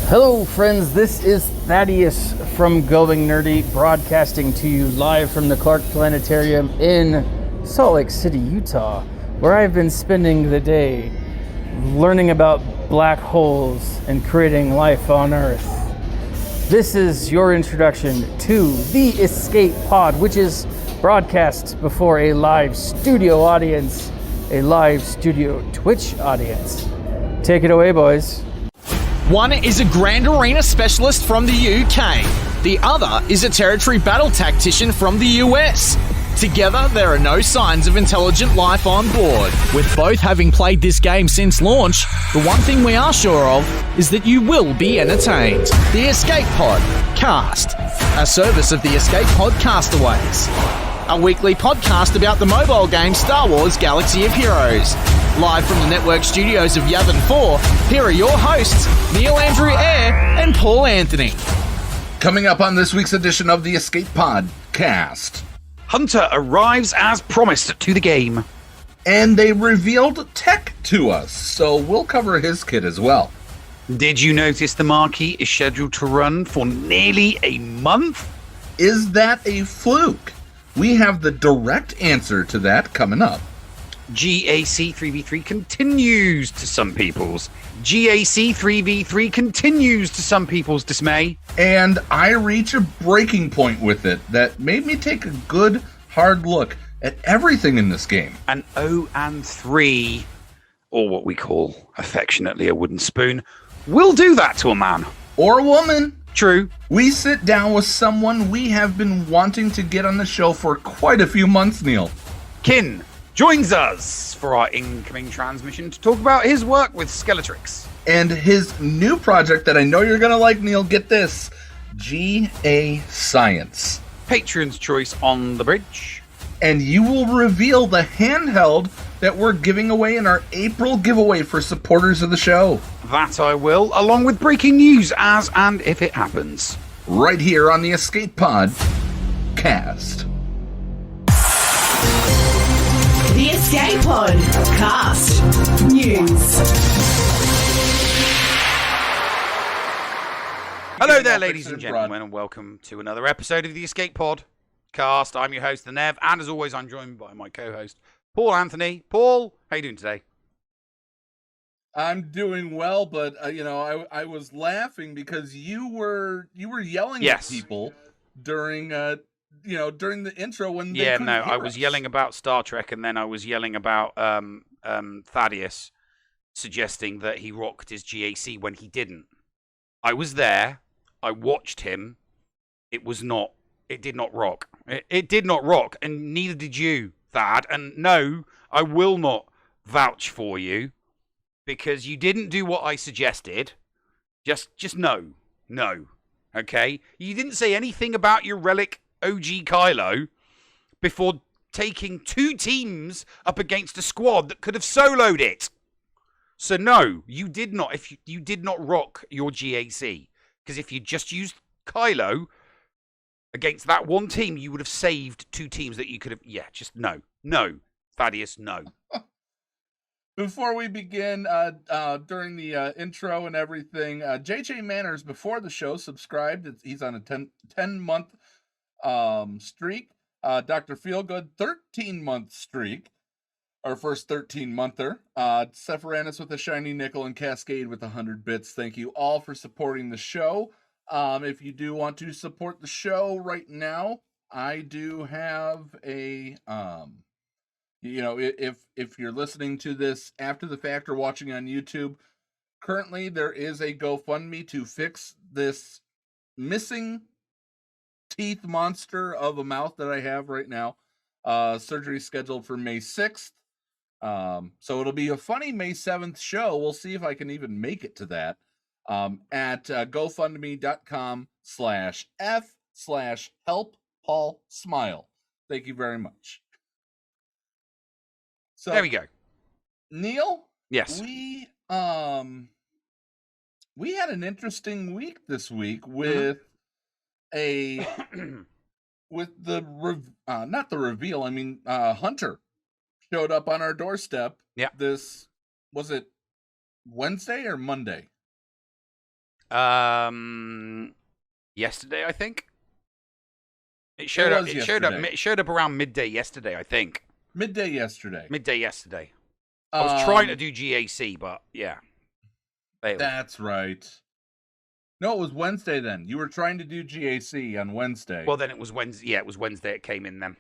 Hello friends, this is Thaddeus from Going Nerdy, broadcasting to you live from the Clark Planetarium in Salt Lake City, Utah, where I've been spending the day learning about black holes and creating life on Earth. This is your introduction to the Escape Pod, which is broadcast before a live studio audience, a live studio Twitch audience. Take it away, boys. One is a Grand Arena specialist from the UK. The other is a territory battle tactician from the US. Together, there are no signs of intelligent life on board. With both having played this game since launch, the one thing we are sure of is that you will be entertained. The Escape Pod Cast, a service of the Escape Pod Castaways. A weekly podcast about the mobile game Star Wars Galaxy of Heroes. Live from the network studios of Yavin 4, here are your hosts, Neil Andrew Eyre and Paul Anthony. Coming up on this week's edition of the Escape Pod Cast. Hunter arrives as promised to the game. And they revealed tech to us, so we'll cover his kit as well. Did you notice the marquee is scheduled to run for nearly a month? Is that a fluke? We have the direct answer to that coming up. GAC 3v3 continues to some people's. GAC 3v3 continues to some people's dismay. And I reach a breaking point with it that made me take a good, hard look at everything in this game. An 0-3, or what we call affectionately a wooden spoon, will do that to a man. Or a woman. True. We sit down with someone we have been wanting to get on the show for quite a few months, Neil. Kin joins us for our incoming transmission to talk about his work with Skeletrix. And his new project that I know you're going to like, Neil, get this, GA Science. Patron's choice on the bridge. And you will reveal the handheld that we're giving away in our April giveaway for supporters of the show. That I will, along with breaking news as and if it happens. Right here on the Escape Pod Cast. The Escape Pod Cast News. Hello there, ladies and gentlemen, and welcome to another episode of the Escape Pod Cast. I'm your host, the Nev, and as always, I'm joined by my co-host, Paul Anthony. Paul, how you doing today? I'm doing well, but I was laughing because you were yelling at people during during the intro when they couldn't hear I was us. yelling about Star Trek, and then I was yelling about Thaddeus suggesting that he rocked his GAC when he didn't. I was there. I watched him. It did not rock. It did not rock, and neither did you, Thad. And no, I will not vouch for you because you didn't do what I suggested. Just no. Okay? You didn't say anything about your relic OG Kylo before taking two teams up against a squad that could have soloed it. So no, you did not. If you did not rock your GAC, because if you just used Kylo against that one team, you would have saved two teams that you could have. Yeah, just no, Thaddeus, no. Before we begin, during the intro and everything, JJ Manners before the show subscribed. He's on a 10-month streak. Dr. Feelgood 13-month streak. Our first 13-monther. Sephiranus with a shiny nickel and Cascade with 100 bits. Thank you all for supporting the show. If you do want to support the show right now, I do have a if you're listening to this after the fact or watching on YouTube, currently there is a GoFundMe to fix this missing teeth monster of a mouth that I have right now. Surgery scheduled for May 6th. So it'll be a funny May 7th show. We'll see if I can even make it to that. At GoFundMe.com/F/HelpPaulSmile. Thank you very much. So There we go. Neil? Yes. We had an interesting week this week with with the not the reveal. I mean, Hunter showed up on our doorstep. Yeah. This was it Wednesday or Monday? Yesterday, I think. It showed up. It showed up around midday yesterday, I think. Midday yesterday. I was trying to do GAC, but yeah. Failed. That's right. No, it was Wednesday then. You were trying to do GAC on Wednesday. Well, then it was Wednesday. Yeah, it was Wednesday. It came in then.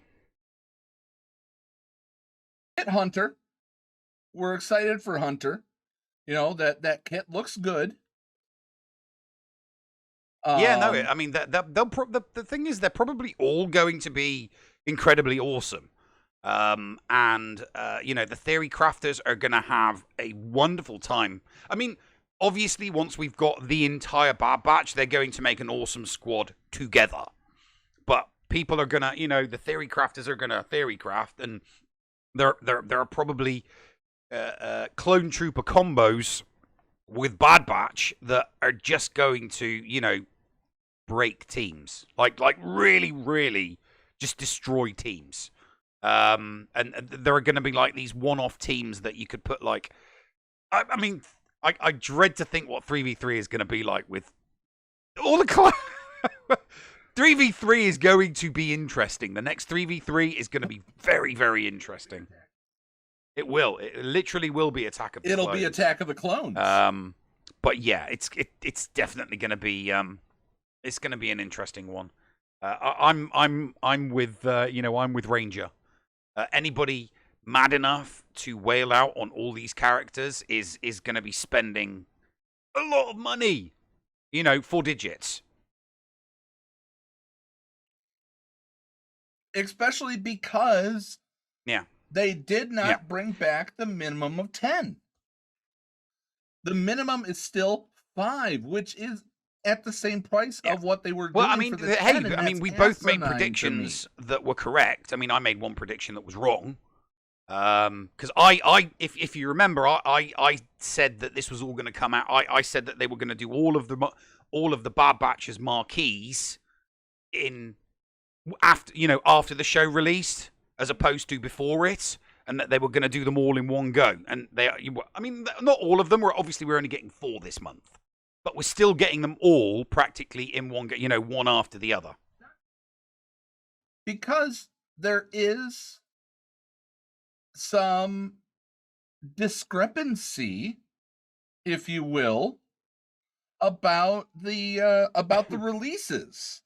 Kit Hunter. We're excited for Hunter. You know, that kit looks good. Yeah, no, I mean, the thing is, they're probably all going to be incredibly awesome. And the theory crafters are going to have a wonderful time. I mean, obviously, once we've got the entire Bad Batch, they're going to make an awesome squad together. But people are going to, the theory crafters are going to theory craft, and there are probably clone trooper combos with Bad Batch that are just going to, break teams. Like really, really just destroy teams. And there are going to be like these one-off teams that you could put like, I mean, I dread to think what 3v3 is going to be like with all the 3v3 is going to be interesting. The next 3v3 is going to be very, very interesting. It will. It literally will be Attack of the Clones. It'll be Attack of the Clones. But yeah, it's definitely going to be it's going to be an interesting one. I'm with I'm with Ranger. Anybody mad enough to wail out on all these characters is going to be spending a lot of money. 4 digits. Especially because they did not bring back the minimum of 10. The minimum is still 5, which is at the same price of what they were doing. Well, I mean, for the 10, hey, I mean, we both made predictions that were correct. I mean, I made one prediction that was wrong. Because if you remember, I said that this was all going to come out. I said that they were going to do all of the Bad Batch's marquees after the show released, as opposed to before it, and that they were going to do them all in one go. And not all of them. We're only getting 4 this month, but we're still getting them all practically in one go. One after the other. Because there is some discrepancy, if you will, about the releases.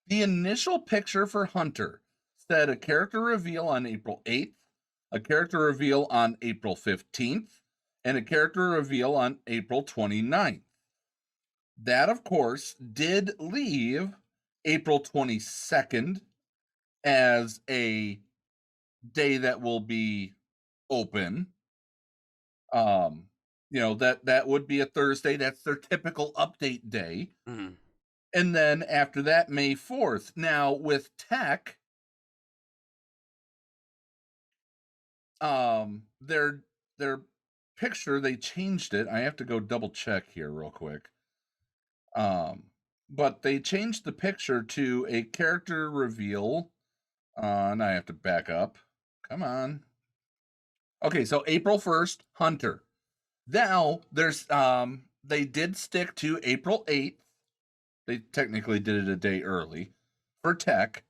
The initial picture for Hunter said a character reveal on April 8th, a character reveal on April 15th, and a character reveal on April 29th. That, of course, did leave April 22nd as a day that will be open. That would be a Thursday. That's their typical update day. Mm-hmm. And then after that, May 4th. Now, with Tech, their picture, they changed it. I have to go double check here real quick. But they changed the picture to a character reveal. And I have to back up. Come on. Okay, so April 1st, Hunter. Now, there's they did stick to April 8th. They technically did it a day early for Tech.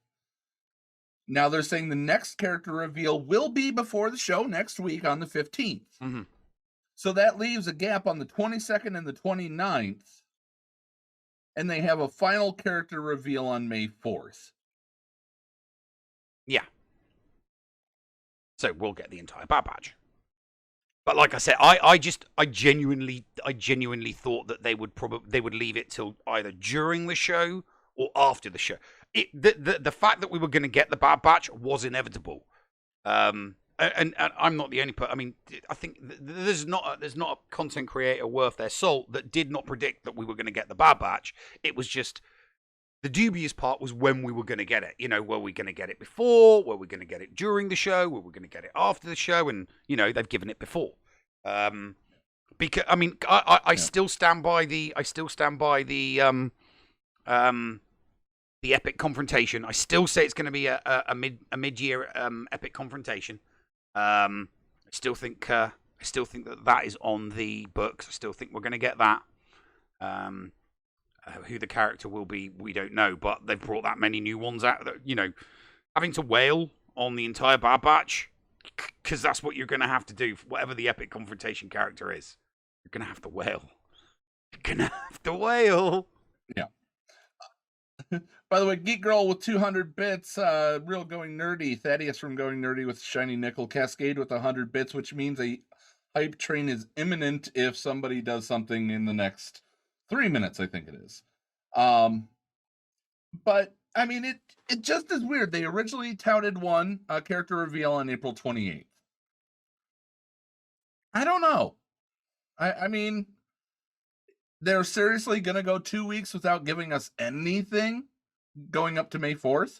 Now they're saying the next character reveal will be before the show next week on the 15th. Mm-hmm. So that leaves a gap on the 22nd and the 29th. And they have a final character reveal on May 4th. Yeah. So we'll get the entire Bad Batch. But like I said, I genuinely thought that they would leave it till either during the show or after the show. The fact that we were going to get the Bad Batch was inevitable. And I'm not the only person. I mean, I think there's not a content creator worth their salt that did not predict that we were going to get the Bad Batch. It was just the dubious part was when we were going to get it. Were we going to get it before? Were we going to get it during the show? Were we going to get it after the show? And they've given it before. Because I mean, I still stand by the epic confrontation. I still say it's going to be a mid-year epic confrontation. I still think that is on the books. I still think we're going to get that. Who the character will be, we don't know. But they've brought that many new ones out that, having to wail on the entire Bad Batch, because that's what you're going to have to do. Whatever the epic confrontation character is, you're going to have to wail. You're going to have to wail. Yeah. By the way, Geek Girl with 200 bits, Real Going Nerdy, Thaddeus from Going Nerdy with Shiny Nickel, Cascade with 100 bits, which means a hype train is imminent if somebody does something in the next 3 minutes, I think it is. But, I mean, it just is weird. They originally touted one character reveal on April 28th. I don't know. I mean, they're seriously going to go 2 weeks without giving us anything going up to May 4th?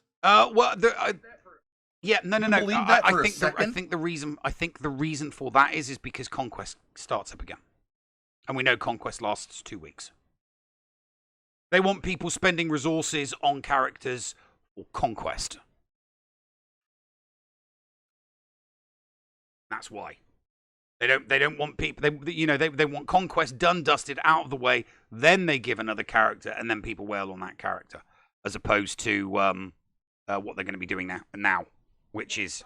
Yeah, no. I think the reason for that is because Conquest starts up again, and we know Conquest lasts 2 weeks. They want people spending resources on characters for Conquest. That's why they don't want people. They want Conquest done, dusted, out of the way. Then they give another character, and then people wail on that character, as opposed to what they're going to be doing now, which is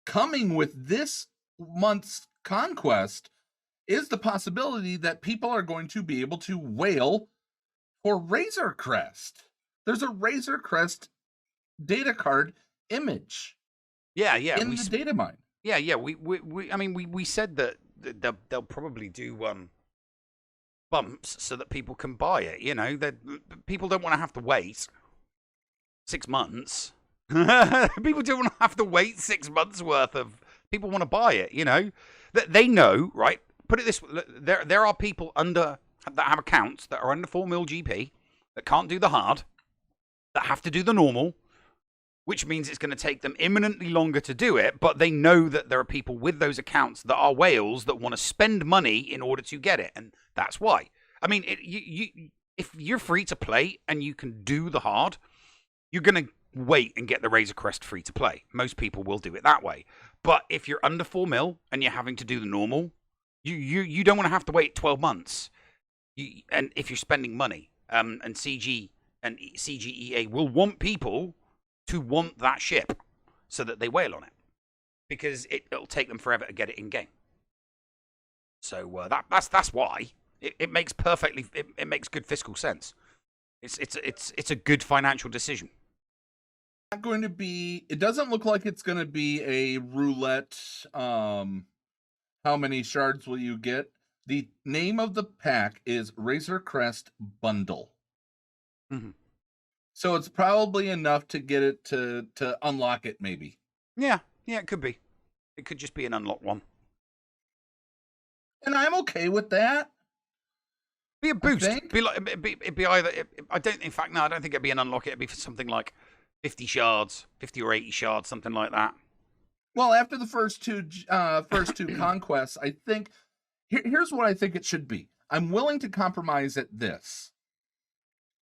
coming with this month's Conquest is the possibility that people are going to be able to wail for Razor Crest. There's a Razor Crest data card image. Yeah. In the data mine. Yeah. We said that they'll probably do bumps so that people can buy it. That people don't want to have to wait 6 months. People don't want to have to wait 6 months worth of. People want to buy it. That they know, right? Put it this way: there are people that have accounts that are under 4 mil GP that can't do the hard, that have to do the normal, which means it's going to take them imminently longer to do it. But they know that there are people with those accounts that are whales that want to spend money in order to get it, and that's why. I mean, if you're free to play and you can do the hard, you're going to wait and get the Razor Crest free to play. Most people will do it that way. But if you're under 4 mil and you're having to do the normal, you don't want to have to wait 12 months. And if you're spending money, and CG and CGEA will want people to want that ship so that they wail on it, because it'll take them forever to get it in game. So that's why it makes it makes good fiscal sense. It's a good financial decision. Not going to be. It doesn't look like it's going to be a roulette. How many shards will you get? The name of the pack is Razor Crest Bundle. Mm-hmm. So it's probably enough to get it to unlock it, maybe. Yeah, it could be. It could just be an unlocked one. And I'm okay with that. Be a boost. It'd be either. I don't think it'd be an unlock. It'd be for something like 50 shards, 50 or 80 shards, something like that. Well, after the first two conquests, I think here's what I think it should be. I'm willing to compromise at this.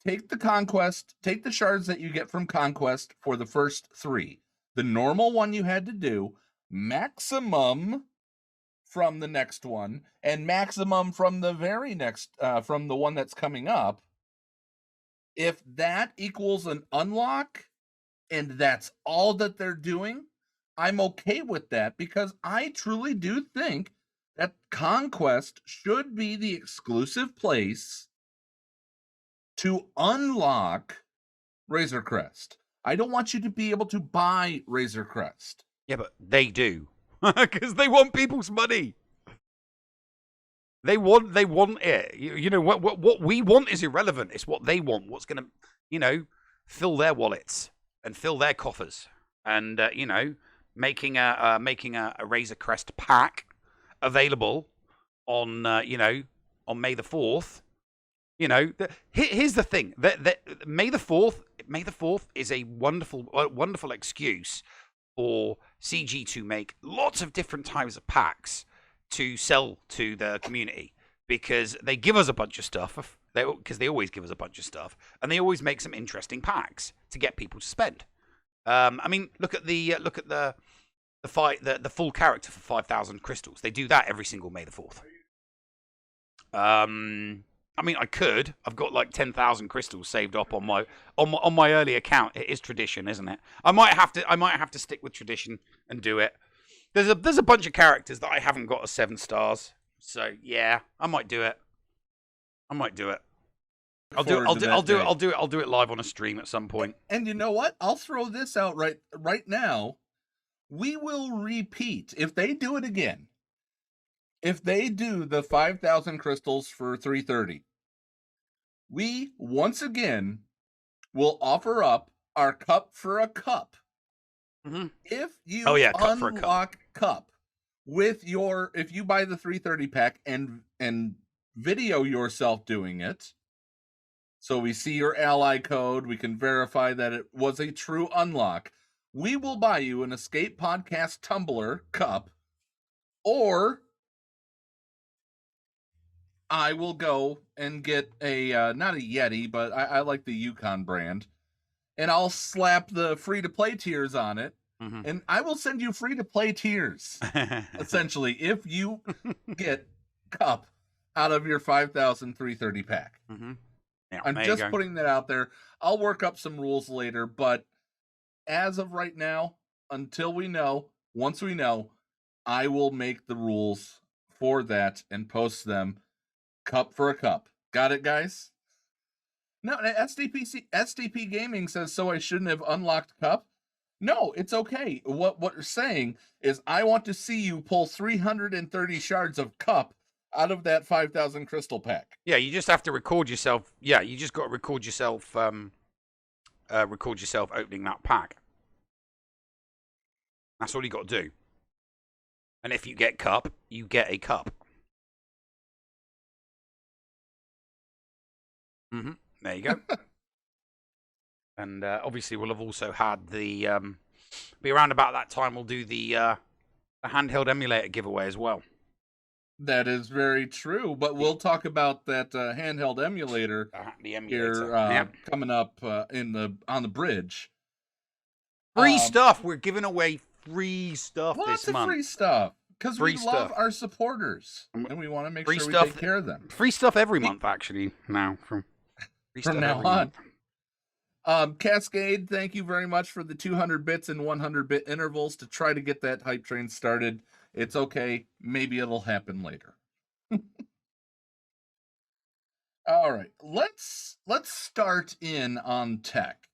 Take the conquest, take the shards that you get from conquest for the first 3. The normal one you had to do, maximum from the next one, and maximum from the very next, from the one that's coming up. If that equals an unlock, and that's all that they're doing, I'm okay with that, because I truly do think that Conquest should be the exclusive place to unlock Razor Crest. I don't want you to be able to buy Razor Crest. Yeah, but they do. Because they want people's money. They want it. What we want is irrelevant. It's what they want. What's going to, fill their wallets and fill their coffers. And, making a Razor Crest pack available on May the 4th. Here's the thing: that May the 4th is a wonderful excuse for CG to make lots of different types of packs to sell to the community, because they give us a bunch of stuff. Because they always give us a bunch of stuff, and they always make some interesting packs to get people to spend. I mean, look at the the full character for 5,000 crystals. They do that every single May the 4th. I mean, I could. I've got like 10,000 crystals saved up on my early account. It is tradition, isn't it? I might have to stick with tradition and do it. There's a bunch of characters that I haven't got as 7 stars. So yeah, I might do it. I'll do it live on a stream at some point. And you know what? I'll throw this out right now. We will repeat if they do it again. If they do the 5,000 crystals for 330, we once again will offer up our cup for a cup. Mm-hmm. If you cup for a unlock cup with if you buy the 330 pack and video yourself doing it, so we see your ally code, we can verify that it was a true unlock, we will buy you an Escape Podcast Tumbler cup, or I will go and get a, not a Yeti, but I like the Yukon brand, and I'll slap the free-to-play tiers on it, and I will send you free-to-play tiers, essentially, if you get cup out of your 5,330 pack. Yeah, I'm just putting that out there. I'll work up some rules later, but as of right now, once we know, I will make the rules for that and post them cup for a cup. Got it, guys? No, SDP Gaming says, so I shouldn't have unlocked cup. No, it's okay. What you're saying is I want to see you pull 330 shards of cup out of that 5,000 crystal pack. Yeah, you just have to record yourself. Yeah, you just got to record yourself opening that pack. That's all you got to do. And if you get cup, you get a cup. There you go. And obviously we'll have also had the be around about that time we'll do the handheld emulator giveaway as well. That is very true, but we'll talk about that handheld emulator, the emulator here coming up on the bridge. Free stuff. We're giving away free stuff lots this of month. Free stuff because we love our supporters and we want to make sure we take care of them. Free stuff every month, actually. Now from now on. Cascade, thank you very much for the 200 bits and 100 bit intervals to try to get that hype train started. It's okay. Maybe it'll happen later. All right, let's start in on tech.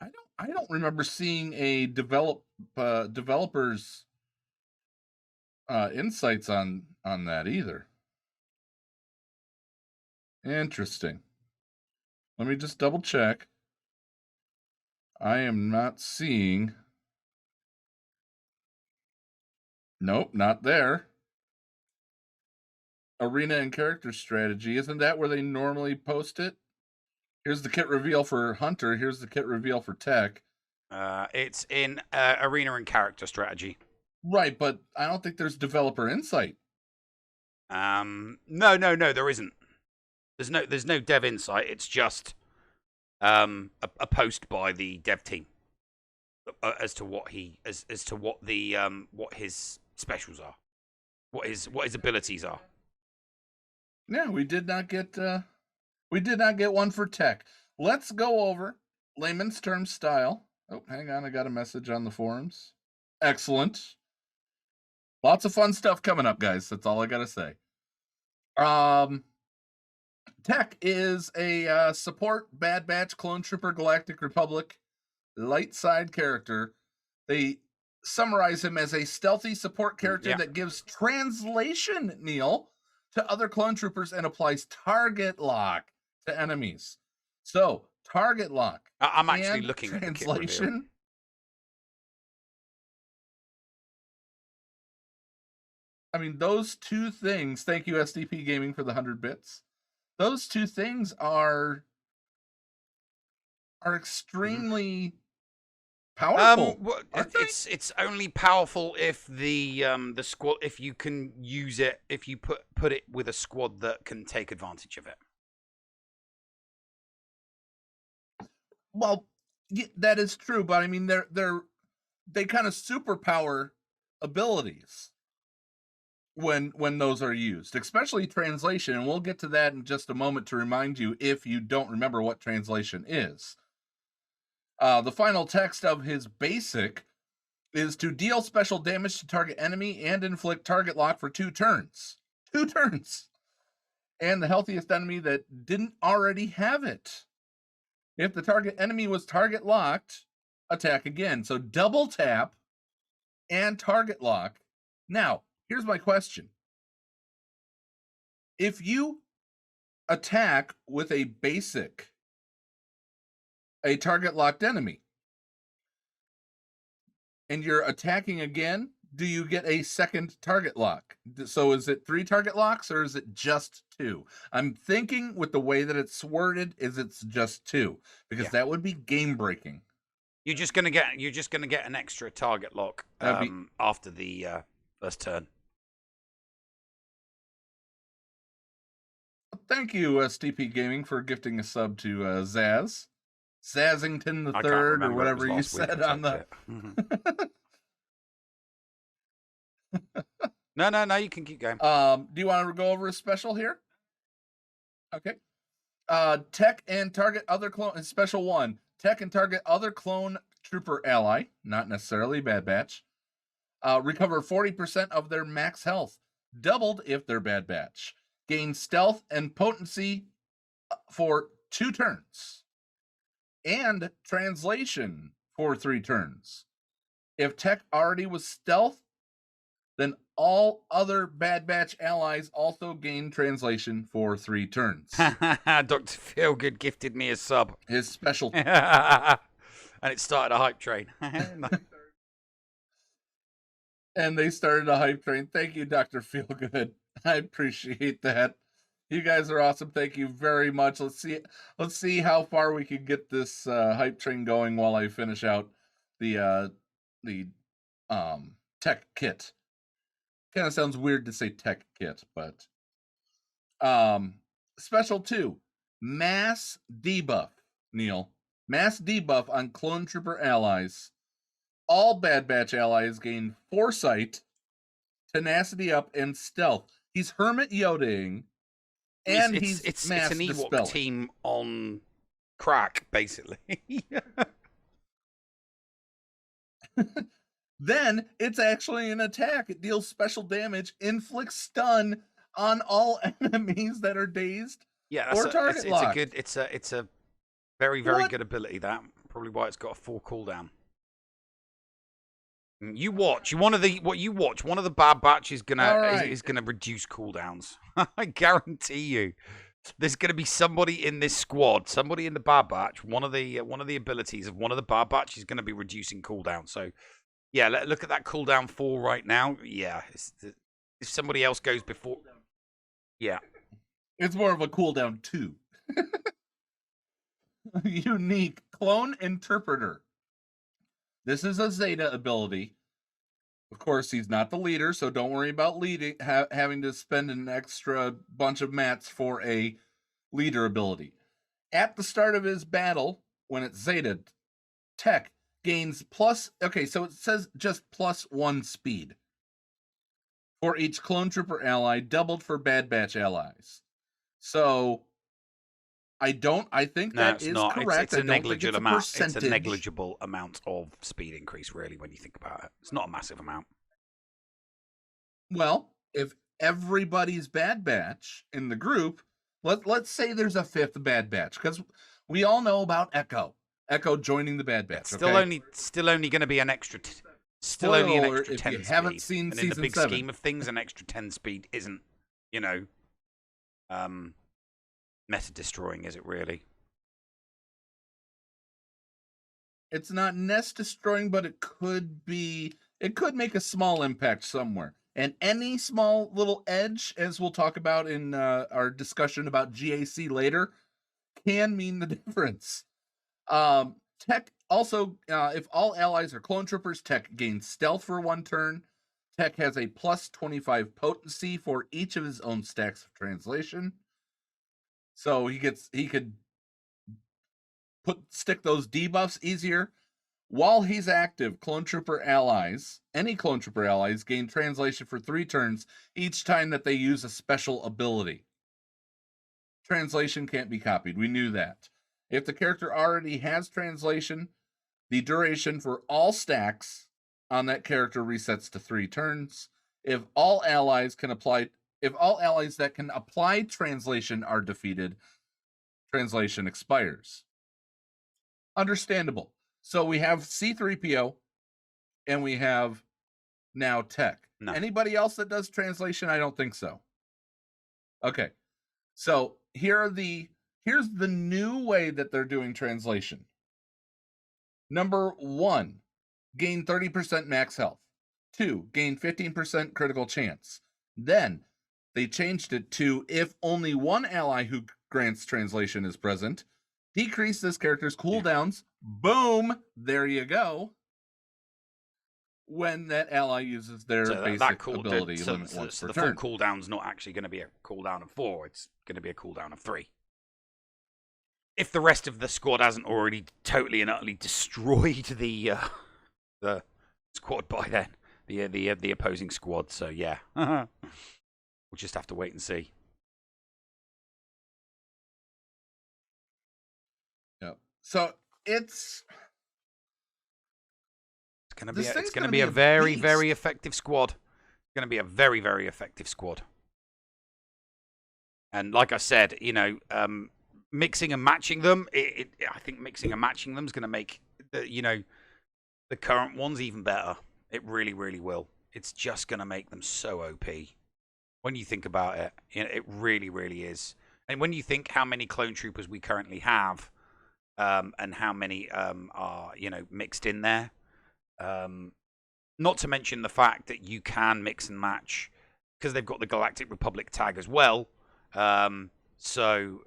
I don't remember seeing a developer's insights on that either. Interesting. Let me just double check. I am not seeing. Nope, not there. Arena and character strategy. Isn't that where they normally post it? Here's the kit reveal for Hunter. Here's the kit reveal for Tech. It's in arena and character strategy. Right, but I don't think there's developer insight. No, there isn't. There's no dev insight. It's just a post by the dev team as to what his specials are, what his abilities are. Yeah, we did not get one for Tech. Let's go over layman's term style. Oh, hang on, I got a message on the forums. Excellent. Lots of fun stuff coming up, guys. That's all I gotta say. Tech is a support Bad Batch Clone Trooper Galactic Republic light side character. They summarize him as a stealthy support character that gives translation, Neil, to other clone troopers and applies target lock to enemies. So, target lock. I'm actually looking translation. at the kit reveal. I mean, those two things, thank you SDP Gaming for the 100 bits. Those two things are extremely powerful. It's only powerful if the squad, if you can use it, if you put it with a squad that can take advantage of it. Well, yeah, that is true, but I mean, they're they kind of superpower abilities when those are used, especially translation, and we'll get to that in just a moment to remind you if you don't remember what translation is. The final text of his basic is to deal special damage to target enemy and inflict target lock for 2 turns. 2 turns. And the healthiest enemy that didn't already have it. If the target enemy was target locked, attack again. So double tap and target lock. Now, here's my question. If you attack with a basic, a target locked enemy, and you're attacking again, do you get a second target lock? So is it 3 target locks or is it just 2? I'm thinking with the way that it's worded is it's just 2, because that would be game breaking. You're just gonna get an extra target lock after the first turn. Thank you, STP Gaming, for gifting a sub to Zaz. Zazzington the Third, or whatever you said on the. No, you can keep going. Do you want to go over a special here? Okay. Tech and target other clone. Special 1. Tech and target other clone trooper ally. Not necessarily Bad Batch. Recover 40% of their max health. Doubled if they're Bad Batch. Gain stealth and potency for 2 turns. And translation for 3 turns. If Tech already was stealth, then all other Bad Batch allies also gain translation for 3 turns. Dr. Feelgood gifted me a sub. His special. And it started a hype train. And they started a hype train. Thank you, Dr. Feelgood. I appreciate that. You guys are awesome. Thank you very much. Let's see how far we can get this hype train going while I finish out the tech kit. Kind of sounds weird to say tech kit, but special 2, mass debuff, Neil. Mass debuff on clone trooper allies. All Bad Batch allies gain foresight, tenacity up, and stealth. He's Hermit Yodaing, and it's an Ewok team on crack, basically. Then it's actually an attack. It deals special damage, inflicts stun on all enemies that are dazed. Yeah, or target locked. It's a very good ability. That probably why it's got a 4 cooldown. You watch one of the Bad Batch is gonna reduce cooldowns. I guarantee you. There's going to be somebody in this squad, somebody in the Bad Batch. One of the abilities of one of the Bad Batch is going to be reducing cooldown. So, yeah, look at that cooldown 4 right now. Yeah, if somebody else goes before, yeah, it's more of a cooldown 2. Unique clone interpreter. This is a Zeta ability. Of course, he's not the leader, so don't worry about having to spend an extra bunch of mats for a leader ability. At the start of his battle, when it's Zeta, Tech gains plus... Okay, so it says just +1 speed for each clone trooper ally, doubled for Bad Batch allies. So... I think that is correct. It's a negligible amount. It's a negligible amount of speed increase, really, when you think about it. It's not a massive amount. Well, if everybody's Bad Batch in the group, let's say there's a 5th Bad Batch, because we all know about Echo. Echo joining the Bad Batch. It's still only going to be an extra. Only an extra 10 if you speed. Haven't seen and season in the big 7. scheme of things, an extra 10 speed isn't, meta destroying, is it really? It's not nest destroying, but it could make a small impact somewhere. And any small little edge, as we'll talk about in our discussion about GAC later, can mean the difference. Tech also, if all allies are clone troopers, Tech gains stealth for 1 turn. Tech has a +25 potency for each of his own stacks of translation. So he could stick those debuffs easier. While he's active, Clone Trooper allies, any Clone Trooper allies, gain translation for 3 turns each time that they use a special ability. Translation can't be copied. We knew that. If the character already has translation, the duration for all stacks on that character resets to 3 turns. If all allies that can apply translation are defeated, translation expires. Understandable. So we have C-3PO, and we have now Tech. No. Anybody else that does translation? I don't think so. Okay. So here's the new way that they're doing translation. Number 1, gain 30% max health. 2, gain 15% critical chance. Then they changed it to if only one ally who grants translation is present, decrease this character's cooldowns. Boom! There you go. When that ally uses their basic ability limit once per the turn. full cooldown's not actually going to be a cooldown of 4. It's going to be a cooldown of 3. If the rest of the squad hasn't already totally and utterly destroyed the squad by then, the opposing squad. So yeah, we'll just have to wait and see. Yep. So it's going to be a very, beast. very effective squad. It's going to be a very, very effective squad. And like I said, mixing and matching them, I think mixing and matching them is going to make the current ones even better. It really, really will. It's just going to make them so OP. When you think about it, it really, really is. And when you think how many clone troopers we currently have, and how many are mixed in there, not to mention the fact that you can mix and match because they've got the Galactic Republic tag as well. So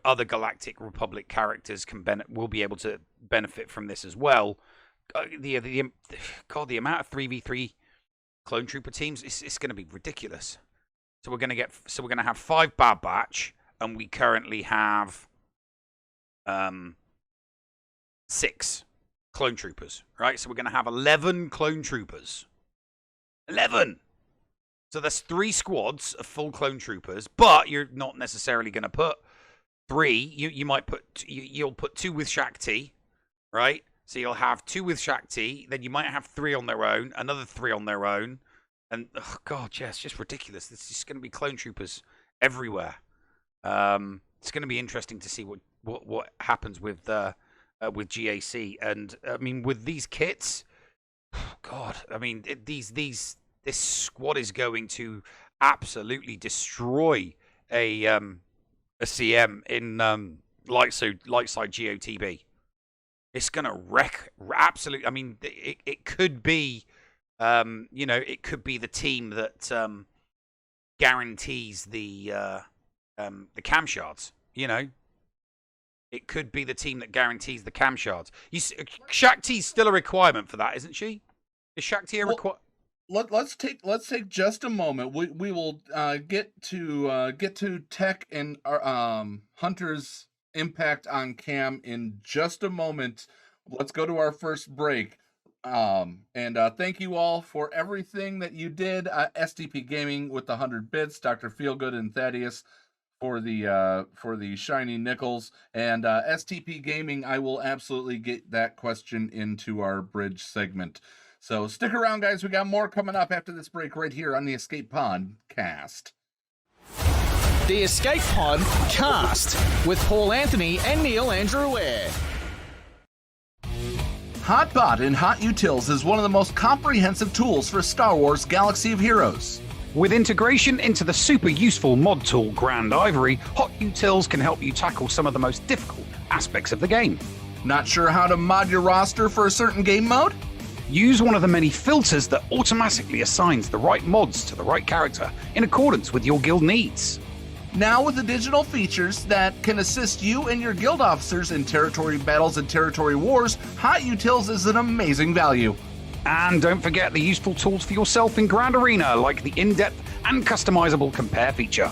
other Galactic Republic characters will be able to benefit from this as well. The amount of 3v3 clone trooper teams, it's going to be ridiculous. So we're going to have 5 Bad Batch, and we currently have 6 clone troopers, right? So we're going to have 11 clone troopers. 11. So there's 3 squads of full clone troopers, but you're not necessarily going to put 3. You'll put 2 with Shaak Ti, right? So you'll have 2 with Shaak Ti, then you might have 3 on their own, another 3 on their own, and oh god, yeah, it's just ridiculous. This is going to be clone troopers everywhere. It's going to be interesting to see what happens with GAC, and I mean with these kits. God, I mean this squad is going to absolutely destroy a CM in Lightside GOTB. It's gonna wreck absolutely. I mean, it could be, it could be the team that guarantees the cam shards. It could be the team that guarantees the cam shards. Shaak Ti's still a requirement for that, isn't she? Is Shaak Ti a requirement? Let's take just a moment. We will get to Tech and Hunter's impact on cam in just a moment. Let's go to our first break. And thank you all for everything that you did. STP Gaming with the 100 bits, Dr. Feelgood and Thaddeus for the shiny nickels, and STP Gaming. I will absolutely get that question into our bridge segment. So stick around, guys. We got more coming up after this break right here on the Escape Pod cast. The Escape Pod cast with Paul Anthony and Neil Andrew Ware. HotBot in HotUtils is one of the most comprehensive tools for Star Wars Galaxy of Heroes. With integration into the super useful mod tool Grand Ivory, HotUtils can help you tackle some of the most difficult aspects of the game. Not sure how to mod your roster for a certain game mode? Use one of the many filters that automatically assigns the right mods to the right character in accordance with your guild needs. Now with additional features that can assist you and your guild officers in territory battles and territory wars, HotUtils is an amazing value. And don't forget the useful tools for yourself in Grand Arena, like the in-depth and customizable compare feature.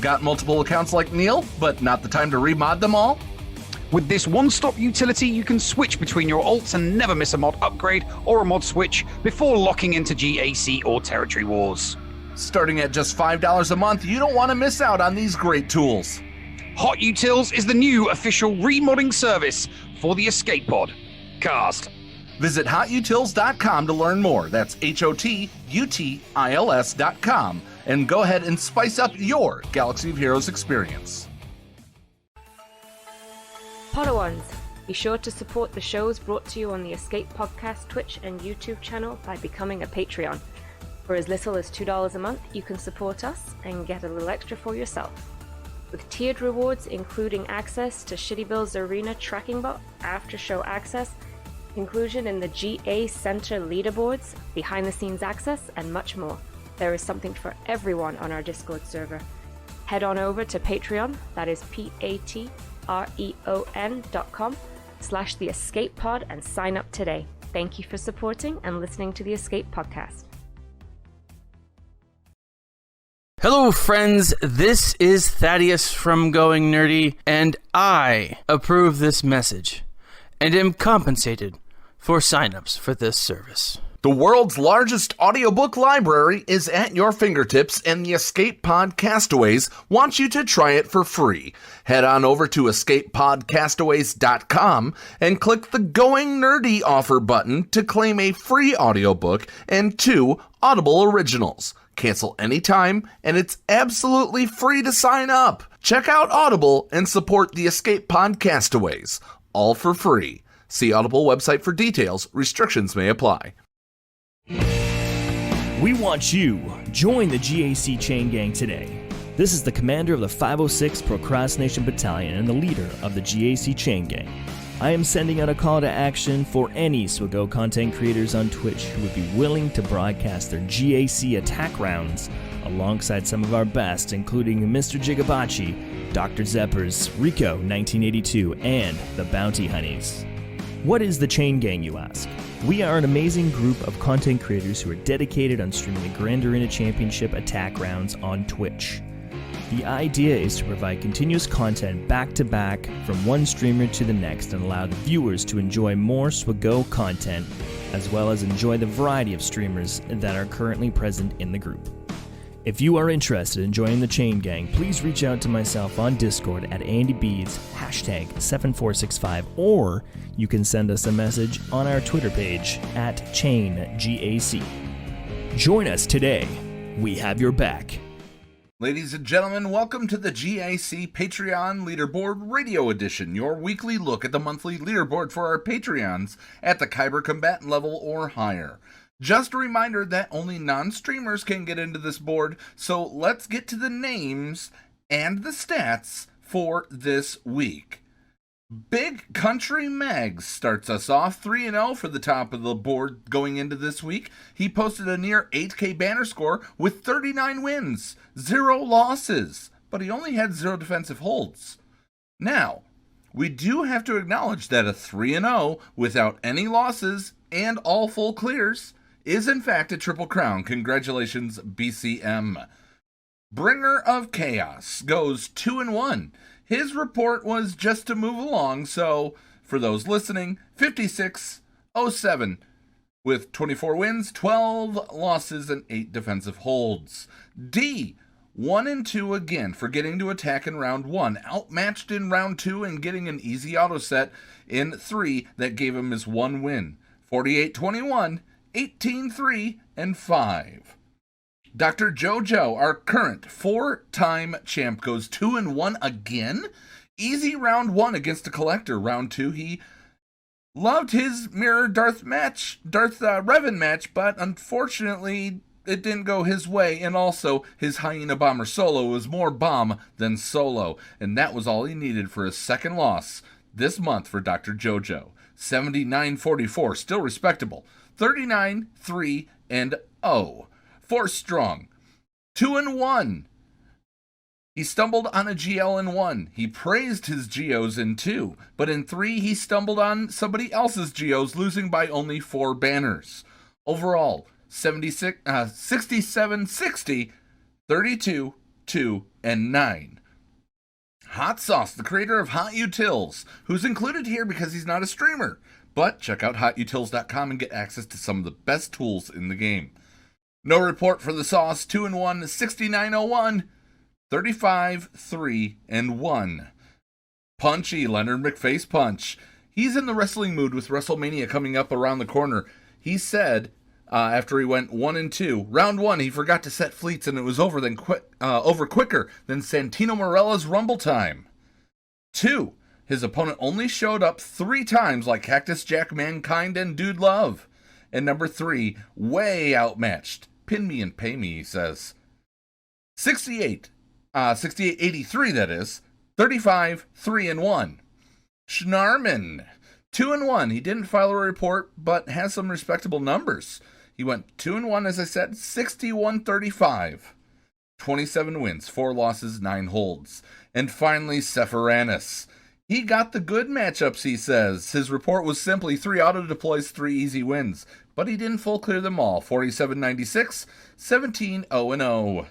Got multiple accounts like Neil, but not the time to remod them all? With this one-stop utility, you can switch between your alts and never miss a mod upgrade or a mod switch before locking into GAC or Territory Wars. Starting at just $5 a month, you don't want to miss out on these great tools. HotUtils is the new official remodding service for the Escape Pod. Cast. Visit HotUtils.com to learn more. That's HotUtils.com. And go ahead and spice up your Galaxy of Heroes experience. Podawans, be sure to support the shows brought to you on the Escape Podcast Twitch and YouTube channel by becoming a Patreon. For as little as $2 a month, you can support us and get a little extra for yourself. With tiered rewards including access to ShittyBill's Arena Tracking Bot, after-show access, inclusion in the GA Center leaderboards, behind-the-scenes access, and much more. There is something for everyone on our Discord server. Head on over to Patreon, that is patreon.com/The Escape Pod, and sign up today. Thank you for supporting and listening to the Escape Podcast. Hello, friends. This is Thaddeus from Going Nerdy, and I approve this message and am compensated for signups for this service. The world's largest audiobook library is at your fingertips, and the Escape Pod Castaways wants you to try it for free. Head on over to escapepodcastaways.com and click the Going Nerdy offer button to claim a free audiobook and 2 Audible originals. Cancel anytime, and it's absolutely free to sign up. Check out Audible and support the Escape Pod Castaways, all for free. See Audible website for details. Restrictions may apply. We want you. Join the GAC chain gang today. This is the commander of the 506 Procrastination Battalion and the leader of the GAC chain gang. I am sending out a call to action for any SWGOH content creators on Twitch who would be willing to broadcast their GAC attack rounds alongside some of our best, including Mr. Jigabachi, Dr. Zeppers, Rico 1982, and the Bounty Honeys. What is the chain gang, you ask? We are an amazing group of content creators who are dedicated on streaming the Grand Arena Championship attack rounds on Twitch. The idea is to provide continuous content back-to-back from one streamer to the next and allow the viewers to enjoy more SWGOH content as well as enjoy the variety of streamers that are currently present in the group. If you are interested in joining the chain gang, please reach out to myself on Discord at AndyBeads, #7465, or you can send us a message on our Twitter page at ChainGAC. Join us today. We have your back. Ladies and gentlemen, welcome to the GAC Patreon Leaderboard Radio Edition, your weekly look at the monthly leaderboard for our Patreons at the Kyber Combatant level or higher. Just a reminder that only non-streamers can get into this board, so let's get to the names and the stats for this week. Big Country Mags starts us off 3-0 for the top of the board going into this week. He posted a near 8K banner score with 39 wins, 0 losses, but he only had 0 defensive holds. Now, we do have to acknowledge that a 3-0 without any losses and all full clears is in fact a triple crown. Congratulations, BCM. Bringer of Chaos goes 2-1. His report was just to move along, so for those listening, 56-07 with 24 wins, 12 losses, and 8 defensive holds. D, 1-2 again for getting to attack in round 1, outmatched in round 2 and getting an easy auto set in 3 that gave him his 1 win. 48-21, 18-3, and 5. Dr. JoJo, our current 4-time champ, goes 2-1 again. Easy round 1 against a collector. Round 2, he loved his mirror Darth Revan match, but unfortunately it didn't go his way, and also his Hyena Bomber solo was more bomb than solo, and that was all he needed for his second loss this month for Dr. JoJo. 79-44, still respectable. 39-3 and 0. 4 strong. 2-1. He stumbled on a GL in 1. He praised his GOs in 2, but in 3 he stumbled on somebody else's GOs, losing by only 4 banners. Overall, 67-60, 32-2, and 9. Hot Sauce, the creator of HotUtils, who's included here because he's not a streamer. But check out HotUtils.com and get access to some of the best tools in the game. No report for the Sauce, 2-1, 6901, 35, 3, and 1. Punchy, Leonard McFace Punch. He's in the wrestling mood with WrestleMania coming up around the corner. He said, after he went 1-2, round 1, he forgot to set fleets and it was over quicker than Santino Marella's Rumble time. 2, his opponent only showed up 3 times like Cactus Jack, Mankind, and Dude Love. And number 3, way outmatched. Pin me and pay me, he says. 68-83, that is. 35, 3, and 1. Schnarman, 2-1. He didn't file a report, but has some respectable numbers. He went 2-1, as I said, 61-35. 27 wins, 4 losses, 9 holds. And finally, Sephiranus. He got the good matchups, he says. His report was simply 3 auto-deploys, 3 easy wins. But he didn't full clear them all. 47-96, 17-0-0.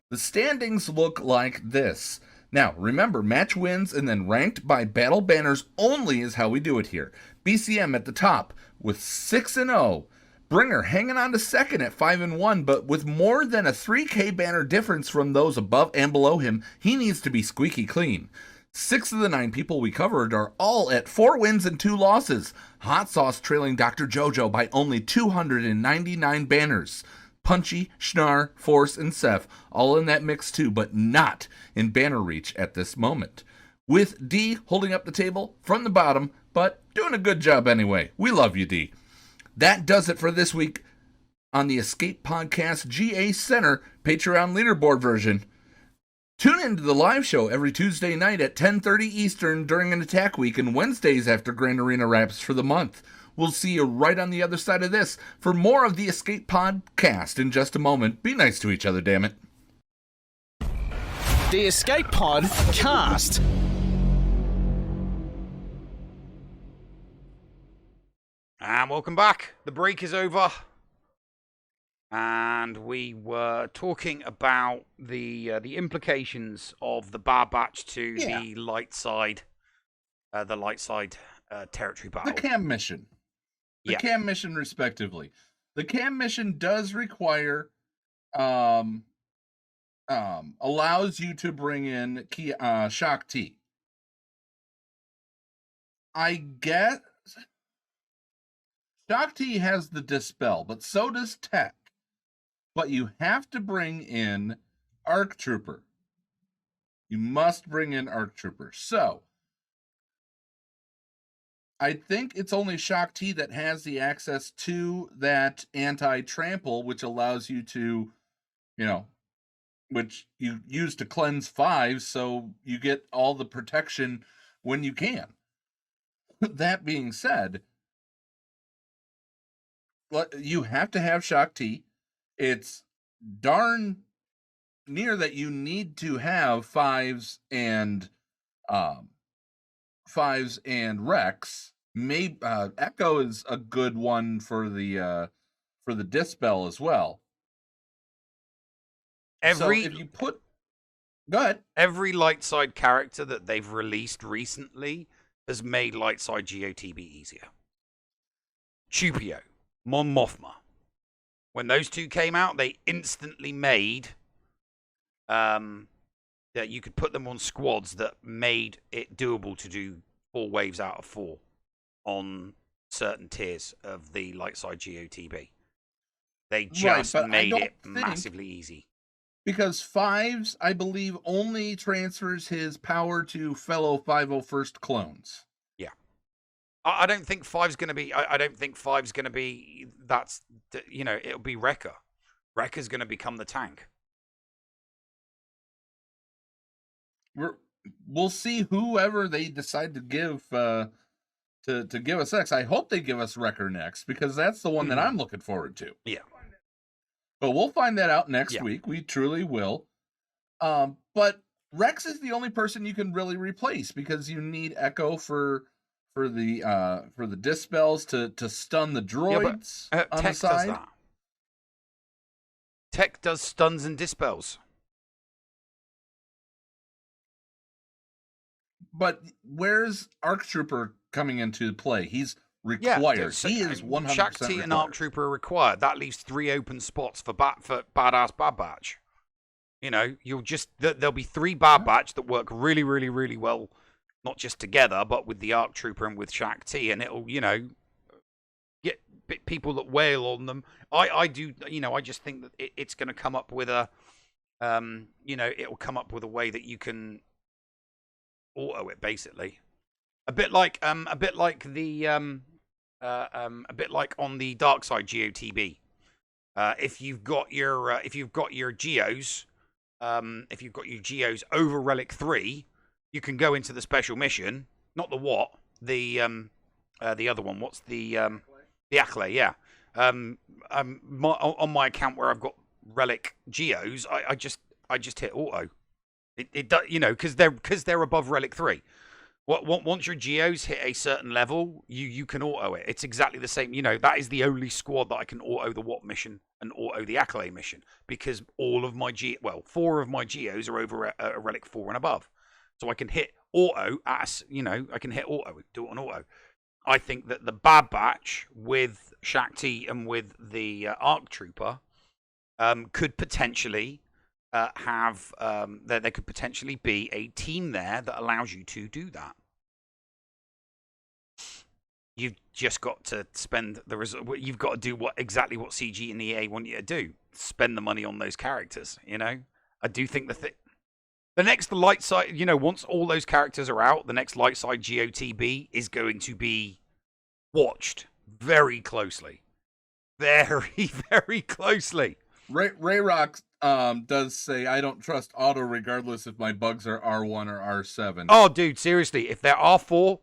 The standings look like this. Now, remember, match wins and then ranked by battle banners only is how we do it here. BCM at the top with 6-0. Bringer hanging on to second at 5-1, but with more than a 3K banner difference from those above and below him, he needs to be squeaky clean. 6 of the 9 people we covered are all at 4 wins and 2 losses. Hot Sauce trailing Dr. JoJo by only 299 banners. Punchy, Schnar, Force, and Seth all in that mix too, but not in banner reach at this moment. With D holding up the table from the bottom, but doing a good job anyway. We love you, D. That does it for this week on the Escape Podcast GA Center Patreon leaderboard version. Tune into the live show every Tuesday night at 10:30 Eastern during an attack week and Wednesdays after Grand Arena wraps for the month. We'll see you right on the other side of this for more of the Escape Podcast in just a moment. Be nice to each other, damn it. The Escape Pod Cast. And welcome back. The break is over. And we were talking about the implications of the Bad Batch to the light side territory battle. The cam mission. The cam mission, respectively. The cam mission does require, allows you to bring in Shock T. I guess Shock T has the Dispel, but so does Tech. But you have to bring in ARC Trooper. You must bring in ARC Trooper. So, I think it's only Shock T that has the access to that anti-trample, which allows you to, which you use to cleanse 5, so you get all the protection when you can. That being said, you have to have Shock T. It's darn near that you need to have 5s and Rex. Maybe Echo is a good one for the Dispel as well. So if you put, go ahead. Every light side character that they've released recently has made light side GOTB easier. Chupio, Mon Mothma. When those two came out, they instantly made that you could put them on squads that made it doable to do 4 waves out of 4 on certain tiers of the light side GOTB. They just made it massively easy. Because 5s, I believe, only transfers his power to fellow 501st clones. I don't think 5's going to be. I don't think 5's going to be. That's it'll be Wrecker. Wrecker's going to become the tank. We'll see whoever they decide to give to give us next. I hope they give us Wrecker next because that's the one that I'm looking forward to. Yeah. But we'll find that out next week. We truly will. But Rex is the only person you can really replace because you need Echo for the Dispels to stun the droids on the side. Does that. Tech does stuns and Dispels. But where's ARC Trooper coming into play? He's required. So, he is 100% Shakti required. and ARC Trooper are required. That leaves 3 open spots for Badass Bad Batch. You know, there'll be 3 Bad Batch that work really, really, really well, not just together, but with the ARC Trooper and with Shakti, and it'll, you know, get people that wail on them. I do, you know, I just think that it's going to come up with a, you know, it'll come up with a way that you can auto it, basically. A bit like on the dark side GOTB. If you've got your Geos, if you've got your Geos over Relic 3, you can go into the special mission. Not the other one. What's the Acklay? Yeah. On my account where I've got Relic Geos, I just hit auto. It does, you know, because they're above Relic 3. Once your Geos hit a certain level, you can auto it. It's exactly the same. You know, that is the only squad that I can auto the WAT mission and auto the Accolade mission, because all of my 4 of my Geos are over a Relic 4 and above. So I can hit auto I can hit auto, do it on auto. I think that the Bad Batch with Shakti and with the ARC Trooper could potentially have there could potentially be a team there that allows you to do that. You've just got to spend you've got to do exactly what CG and EA want you to do. Spend the money on those characters, you know? I do think the next light side, you know, once all those characters are out, the next light side GOTB is going to be watched very closely. Very, very closely. Ray Rock does say, I don't trust auto regardless if my bugs are R1 or R7. Oh, dude, seriously, if they're R4,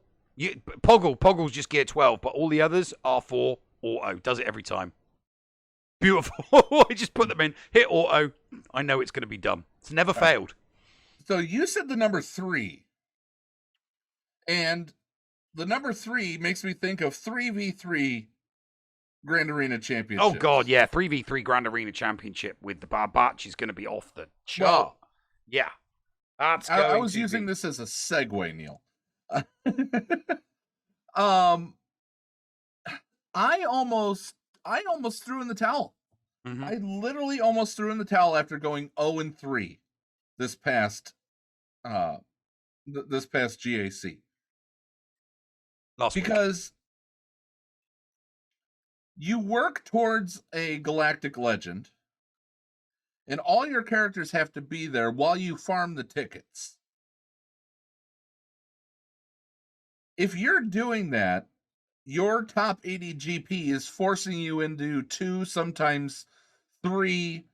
Poggle's just gear 12, but all the others, R4, auto. Does it every time. Beautiful. I just put them in, hit auto. I know it's going to be done. It's never failed. So you said the number 3. And the number 3 makes me think of 3v3 Grand Arena Championship. Oh, God, yeah. 3v3 Grand Arena Championship with the Bad Batch is going to be off the chart. Well, yeah. That's I was using this as a segue, Neil. I almost threw in the towel. Mm-hmm. I literally almost threw in the towel after going 0-3 this past GAC. Because you work towards a galactic legend, and all your characters have to be there while you farm the tickets. If you're doing that, your top 80 GP is forcing you into 2, sometimes 3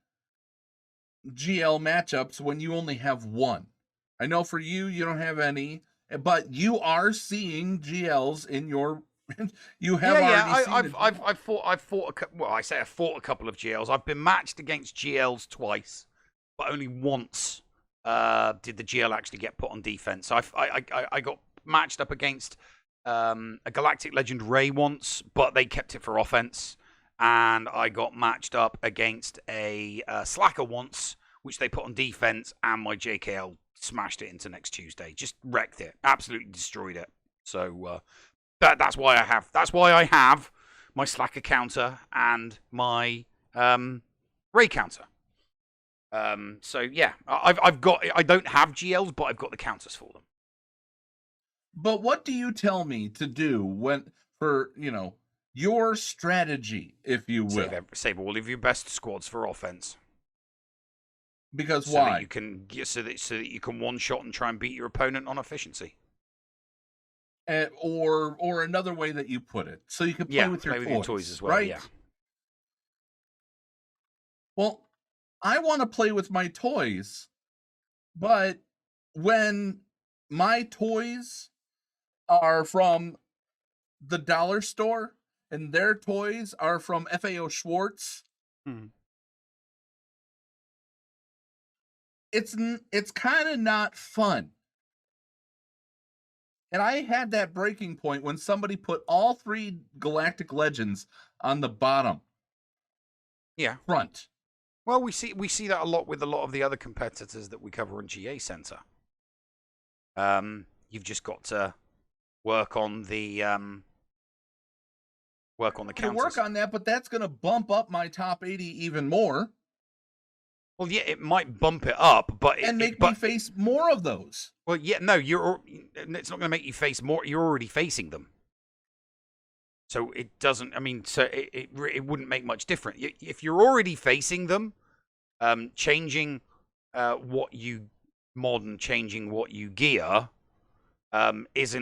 GL matchups when you only have 1. I know for you, you don't have any, but you are seeing GLs in your. You have I've fought a couple of GLs. I've been matched against GLs twice, but only once did the GL actually get put on defense. So I got matched up against a Galactic Legend Ray once, but they kept it for offense. And I got matched up against a Slacker once, which they put on defense, and my JKL smashed it into next Tuesday. Just wrecked it. Absolutely destroyed it. So that's why I have my Slacker counter and my Ray counter. So yeah, I don't have GLs, but I've got the counters for them. But what do you tell me to do for your strategy, if you will? Save all of your best squads for offense. Because so why? That so that you can one shot and try and beat your opponent on efficiency. Or another way that you put it, so you can play with your toys as well, right? Yeah. Well, I want to play with my toys, but when my toys are from the dollar store and their toys are from FAO Schwartz, it's kind of not fun. And I had that breaking point when somebody put all 3 Galactic Legends on the bottom. Yeah. Front. Well, we see that a lot with a lot of the other competitors that we cover on GA Center. You've just got to work on the counters. Work on that, but that's going to bump up my top 80 even more. Well, yeah, it might bump it up, but make me face more of those. Well, yeah, no, it's not going to make you face more. You're already facing them. So it doesn't, I mean, so it wouldn't make much difference. If you're already facing them, changing what you mod and changing what you gear is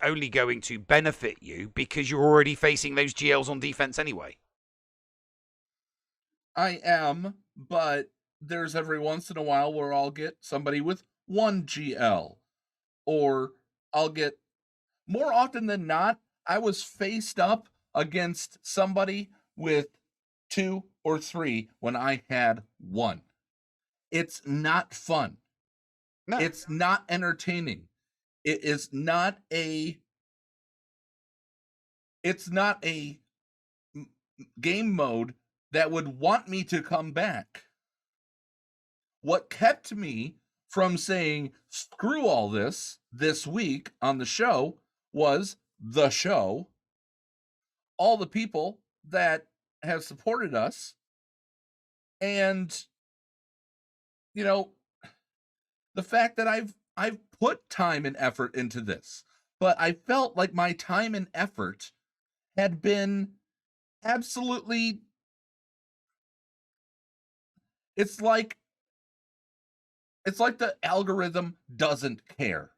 only going to benefit you because you're already facing those GLs on defense anyway. I am, but there's every once in a while where I'll get somebody with 1 GL, or I'll get, more often than not, I was faced up against somebody with 2 or 3 when I had 1. It's not fun. No. It's not entertaining. It is not a game mode that would want me to come back. What kept me from saying screw all this week on the show was the show, all the people that have supported us, and the fact that I've put time and effort into this, but I felt like my time and effort had been absolutely, it's like the algorithm doesn't care.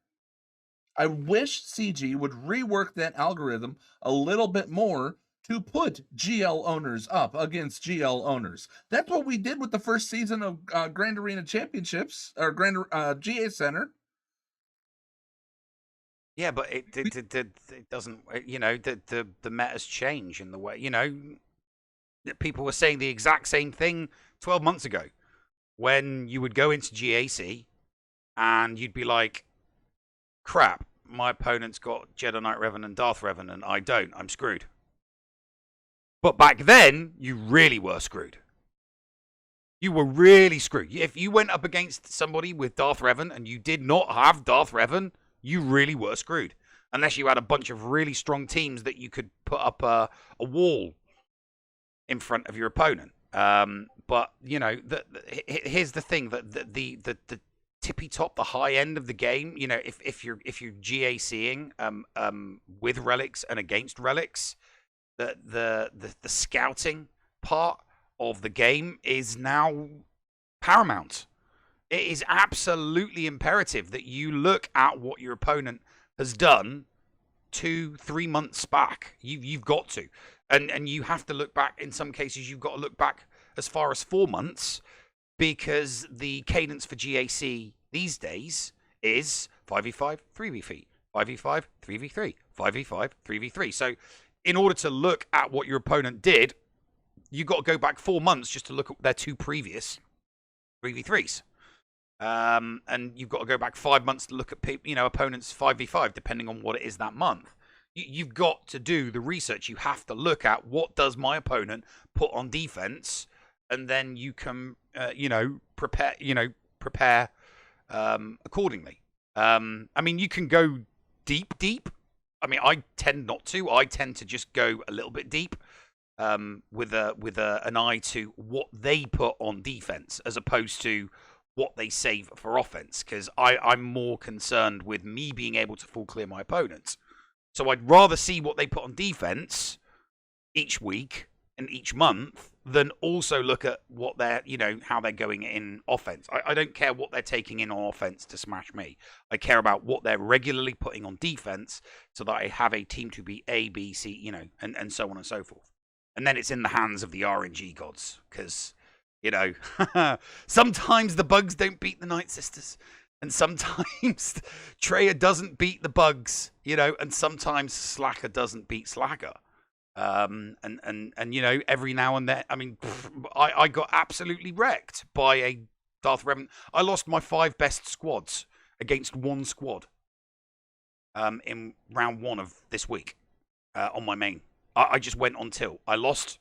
I wish CG would rework that algorithm a little bit more to put GL owners up against GL owners. That's what we did with the first season of Grand Arena Championships, or Grand GA Center. Yeah, but it doesn't, the metas change in the way, people were saying the exact same thing 12 months ago when you would go into GAC and you'd be like, crap, my opponent's got Jedi Knight Revan and Darth Revan and I don't, I'm screwed. But back then, you really were screwed. You were really screwed. If you went up against somebody with Darth Revan and you did not have Darth Revan, you really were screwed. Unless you had a bunch of really strong teams that you could put up a wall in front of your opponent. But, here's the thing, that the tippy top, the high end of the game, if you're GACing with relics and against relics, the scouting part of the game is now paramount. It is absolutely imperative that you look at what your opponent has done 2-3 months back. You've got to, and you have to look back. In some cases, you've got to look back as far as 4 months, because the cadence for GAC these days is 5v5, 3v3, 5v5, 3v3, 5v5, 3v3. So in order to look at what your opponent did, you've got to go back 4 months just to look at their 2 previous 3v3s. And you've got to go back 5 months to look at opponents 5v5, depending on what it is that month. You've got to do the research. You have to look at what does my opponent put on defense, and then you can prepare accordingly. I mean, you can go deep. I mean, I tend not to. I tend to just go a little bit deep, with an eye to what they put on defense as opposed to what they save for offense, because I'm more concerned with me being able to full clear my opponents. So I'd rather see what they put on defense each week and each month than also look at what they're, how they're going in offense. I don't care what they're taking in on offense to smash me. I care about what they're regularly putting on defense so that I have a team to be A, B, C, and so on and so forth. And then it's in the hands of the RNG gods, because, sometimes the bugs don't beat the Night Sisters, and sometimes Treya doesn't beat the bugs, and sometimes Slacker doesn't beat Slacker. And every now and then, I mean, I got absolutely wrecked by a Darth Revan. I lost my 5 best squads against 1 squad in round 1 of this week on my main. I just went on tilt. I lost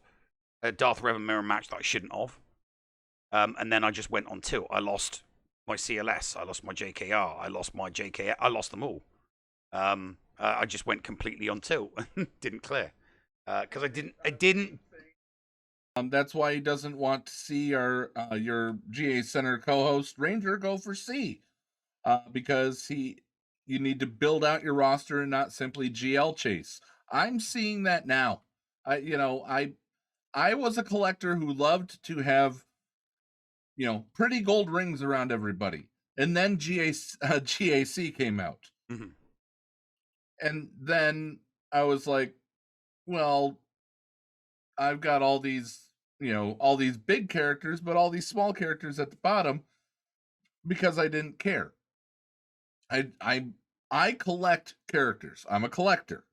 a Darth Revan mirror match that I shouldn't have. And then I just went on tilt. I lost my CLS. I lost my JKR. I lost my JKR. I lost them all. I just went completely on tilt and didn't clear because I didn't. That's why he doesn't want to see your GA Center co-host Ranger go for C, because you need to build out your roster and not simply GL chase. I'm seeing that now. I was a collector who loved to have, pretty gold rings around everybody, and then GAC came out, and then I was like, well, I've got all these big characters, but all these small characters at the bottom because I didn't care. I collect characters. I'm a collector,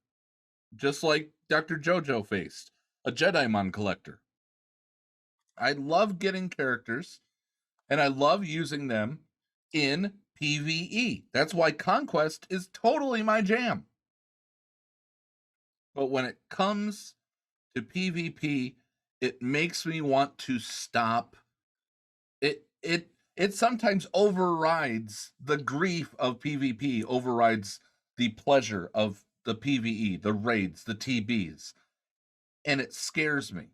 just like Dr. Jojo faced, a Jedimon collector. I love getting characters, and I love using them in PvE. That's why Conquest is totally my jam. But when it comes to PvP, it makes me want to stop. It sometimes overrides the grief of PvP, overrides the pleasure of the PvE, the raids, the TBs. And it scares me.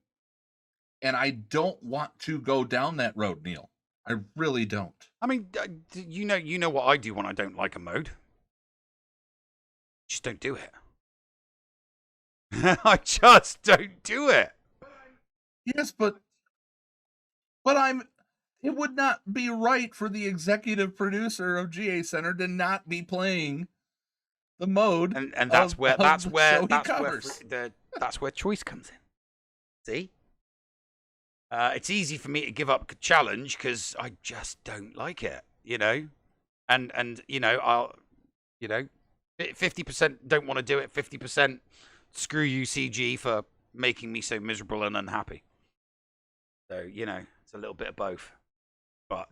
And I don't want to go down that road, Neil. I really don't. I mean, you know what I do when I don't like a mode. Just don't do it. I just don't do it. Yes, but it would not be right for the executive producer of GA Center to not be playing the mode. And that's where choice comes in. See? It's easy for me to give up challenge because I just don't like it, and I'll 50% don't want to do it, 50% screw you CG for making me so miserable and unhappy. So, it's a little bit of both. But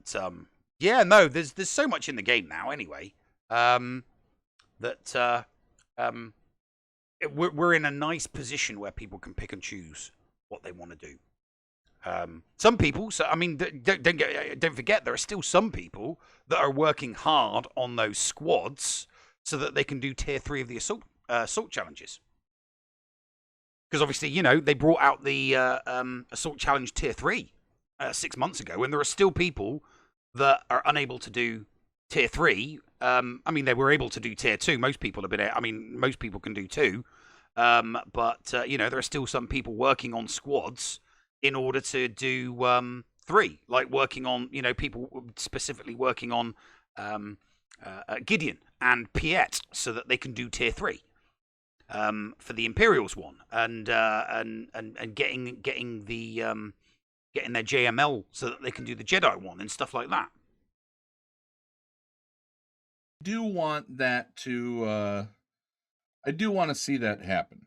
there's so much in the game now anyway, that we're in a nice position where people can pick and choose what they want to do. Some people, don't forget, there are still some people that are working hard on those squads so that they can do tier 3 of the assault challenges. Because obviously, they brought out the assault challenge tier 3 6 months ago, and there are still people that are unable to do tier 3. They were able to do tier 2. Most people have been. Most people can do 2. But there are still some people working on squads in order to do 3, like working on, people specifically working on Gideon and Piet so that they can do tier 3 for the Imperials one, and getting their JML so that they can do the Jedi one and stuff like that. I do want that to. I do want to see that happen.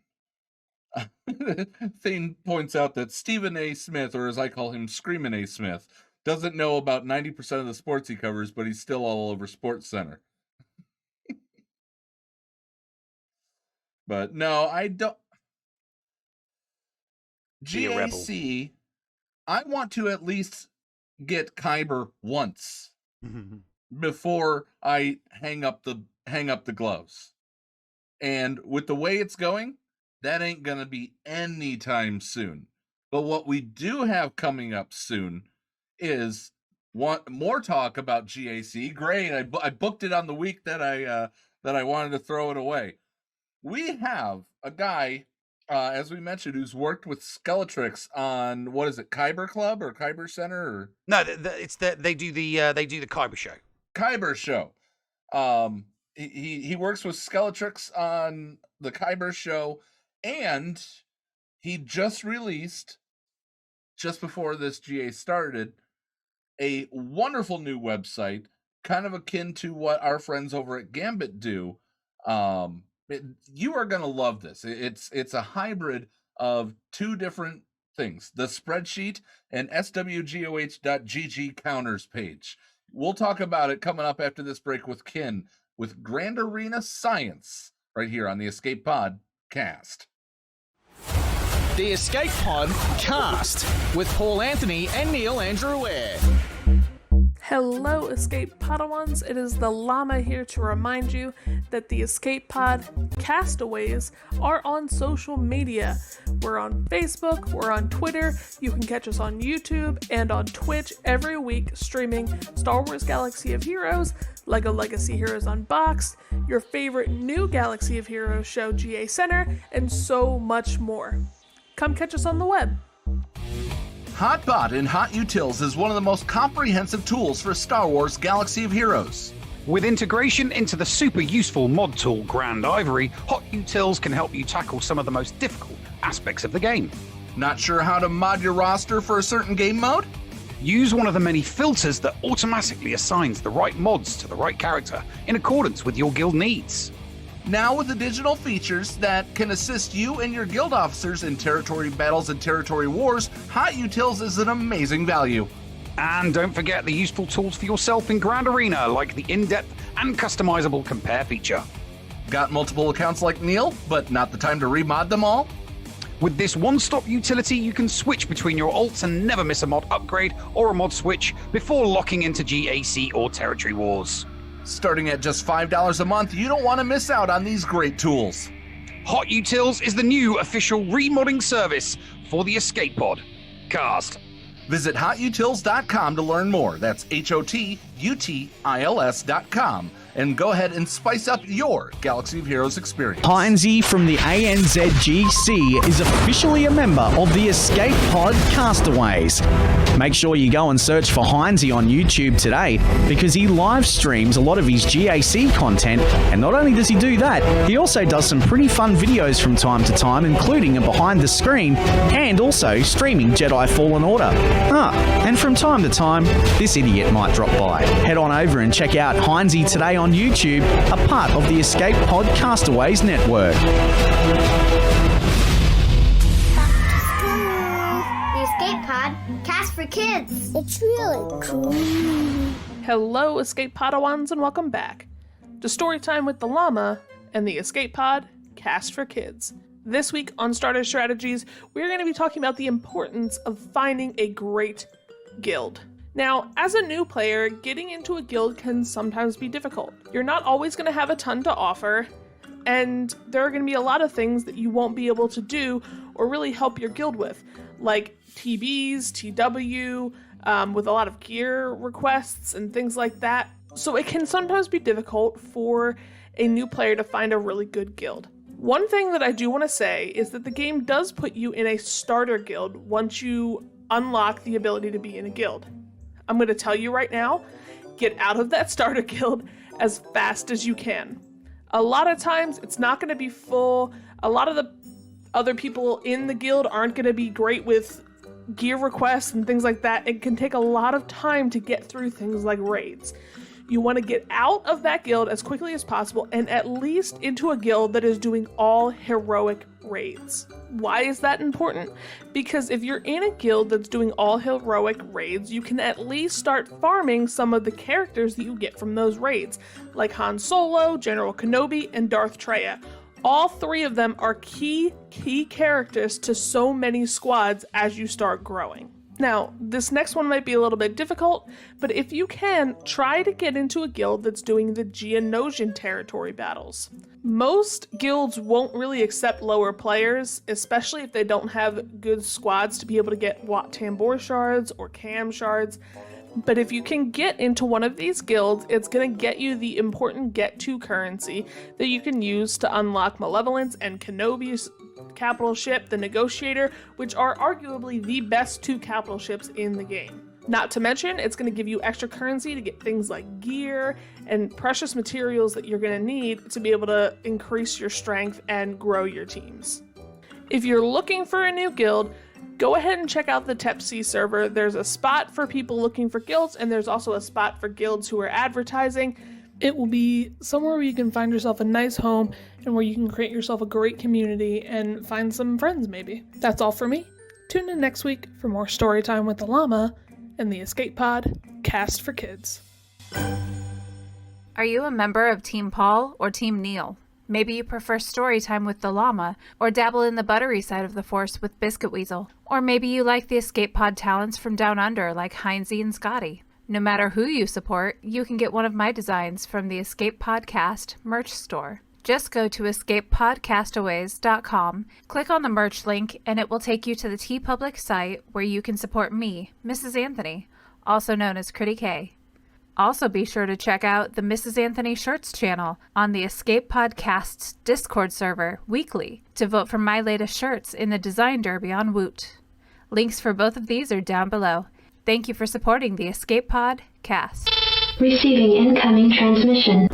Thane points out that Stephen A. Smith, or as I call him, Screamin' A. Smith, doesn't know about 90% of the sports he covers, but he's still all over Sports Center. But no, I don't. GAC, I want to at least get Kyber once before I hang up the gloves. And with the way it's going, that ain't gonna be anytime soon. But what we do have coming up soon is more talk about GAC. Great, I booked it on the week that I wanted to throw it away. We have a guy, as we mentioned, who's worked with Skeletrix on, what is it, Kyber Club or Kyber Center? Or? No, they do the Kyber show. Kyber show. He works with Skeletrix on the Kyber show, and he just released, just before this GA started, a wonderful new website, kind of akin to what our friends over at Gambit do. You are going to love this. It's a hybrid of two different things, the spreadsheet and SWGOH.gg counters page. We'll talk about it coming up after this break with Kin, with Grand Arena Science, right here on the Escape Pod Cast. The Escape Pod Cast with Paul Anthony and Neil Andrew Ware. Hello, Escape Padawans. It is the Llama here to remind you that the Escape Pod Castaways are on social media. We're on Facebook, we're on Twitter, you can catch us on YouTube and on Twitch every week streaming Star Wars Galaxy of Heroes, LEGO Legacy Heroes Unboxed, your favorite new Galaxy of Heroes show GA Center, and so much more. Come catch us on the web. HotBot in HotUtils is one of the most comprehensive tools for Star Wars Galaxy of Heroes. With integration into the super useful mod tool Grand Ivory, HotUtils can help you tackle some of the most difficult aspects of the game. Not sure how to mod your roster for a certain game mode? Use one of the many filters that automatically assigns the right mods to the right character in accordance with your guild needs. Now with additional features that can assist you and your guild officers in territory battles and territory wars, HotUtils is an amazing value. And don't forget the useful tools for yourself in Grand Arena, like the in-depth and customizable compare feature. Got multiple accounts like Neil, but not the time to remod them all? With this one-stop utility, you can switch between your alts and never miss a mod upgrade or a mod switch before locking into GAC or territory wars. Starting at just $5 a month, you don't want to miss out on these great tools. HotUtils is the new official remodding service for the Escape Pod Cast. Visit HotUtils.com to learn more. That's HotUtils.com. And go ahead and spice up your Galaxy of Heroes experience. Heinzie from the ANZGC is officially a member of the Escape Pod Castaways. Make sure you go and search for Heinzie on YouTube today, because he live streams a lot of his GAC content, and not only does he do that, he also does some pretty fun videos from time to time, including a behind the screen and also streaming Jedi Fallen Order. And from time to time, this idiot might drop by. Head on over and check out Heinzie today on YouTube, a part of the Escape Pod Castaways network. The Escape Pod Cast for Kids. It's really cool. Hello, Escape Padawans, and welcome back to Storytime with the Llama and the Escape Pod Cast for Kids. This week on Starter Strategies, we're going to be talking about the importance of finding a great guild. Now, as a new player, getting into a guild can sometimes be difficult. You're not always going to have a ton to offer, and there are going to be a lot of things that you won't be able to do or really help your guild with, like TBs, TW, with a lot of gear requests and things like that. So it can sometimes be difficult for a new player to find a really good guild. One thing that I do want to say is that the game does put you in a starter guild once you unlock the ability to be in a guild. I'm going to tell you right now, get out of that starter guild as fast as you can. A lot of times it's not going to be full. A lot of the other people in the guild aren't going to be great with gear requests and things like that. It can take a lot of time to get through things like raids. You want to get out of that guild as quickly as possible and at least into a guild that is doing all heroic raids. Why is that important? Because if you're in a guild that's doing all heroic raids, you can at least start farming some of the characters that you get from those raids, like Han Solo, General Kenobi, and Darth Traya. All three of them are key characters to so many squads as you start growing. Now, this next one might be a little bit difficult, but if you can, try to get into a guild that's doing the Geonosian territory battles. Most guilds won't really accept lower players, especially if they don't have good squads to be able to get Wat Tambor shards or Cam shards. But if you can get into one of these guilds, it's going to get you the important get-to currency that you can use to unlock Malevolence and Kenobi's capital ship, the Negotiator, which are arguably the best two capital ships in the game. Not to mention, it's going to give you extra currency to get things like gear and precious materials that you're going to need to be able to increase your strength and grow your teams. If you're looking for a new guild, go ahead and check out the TEPC server. There's a spot for people looking for guilds, and there's also a spot for guilds who are advertising. It will be somewhere where you can find yourself a nice home and where you can create yourself a great community and find some friends, maybe. That's all for me. Tune in next week for more Storytime with the Llama and the Escape Pod Cast for Kids. Are you a member of Team Paul or Team Neil? Maybe you prefer Storytime with the Llama, or dabble in the buttery side of the Force with Biscuit Weasel. Or maybe you like the Escape Pod talents from Down Under like Heinzie and Scotty. No matter who you support, you can get one of my designs from the Escape Podcast merch store. Just go to escapepodcastaways.com, click on the merch link, and it will take you to the TeePublic site where you can support me, Mrs. Anthony, also known as Critty K. Also be sure to check out the Mrs. Anthony Shirts channel on the Escape Podcast's Discord server weekly to vote for my latest shirts in the Design Derby on Woot. Links for both of these are down below. Thank you for supporting the Escape Podcast. Receiving incoming transmission.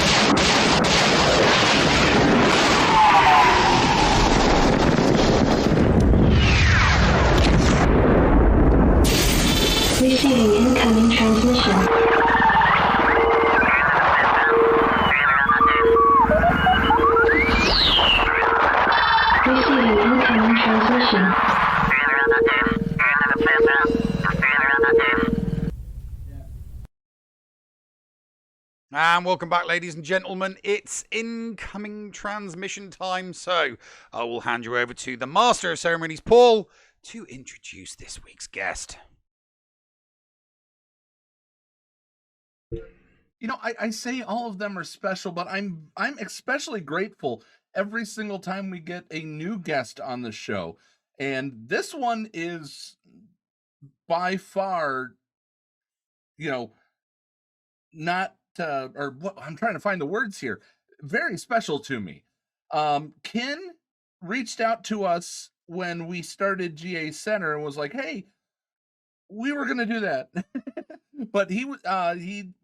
Receiving incoming transmission. Receiving incoming transmission. And welcome back, ladies and gentlemen. It's incoming transmission time, so I will hand you over to the Master of Ceremonies, Paul, to introduce this week's guest. You know, I say all of them are special, but I'm especially grateful every single time we get a new guest on the show. And this one is by far, not, or what I'm trying to find the words here, very special to me. Ken reached out to us when we started GA Center and was like, hey, we were going to do that. But he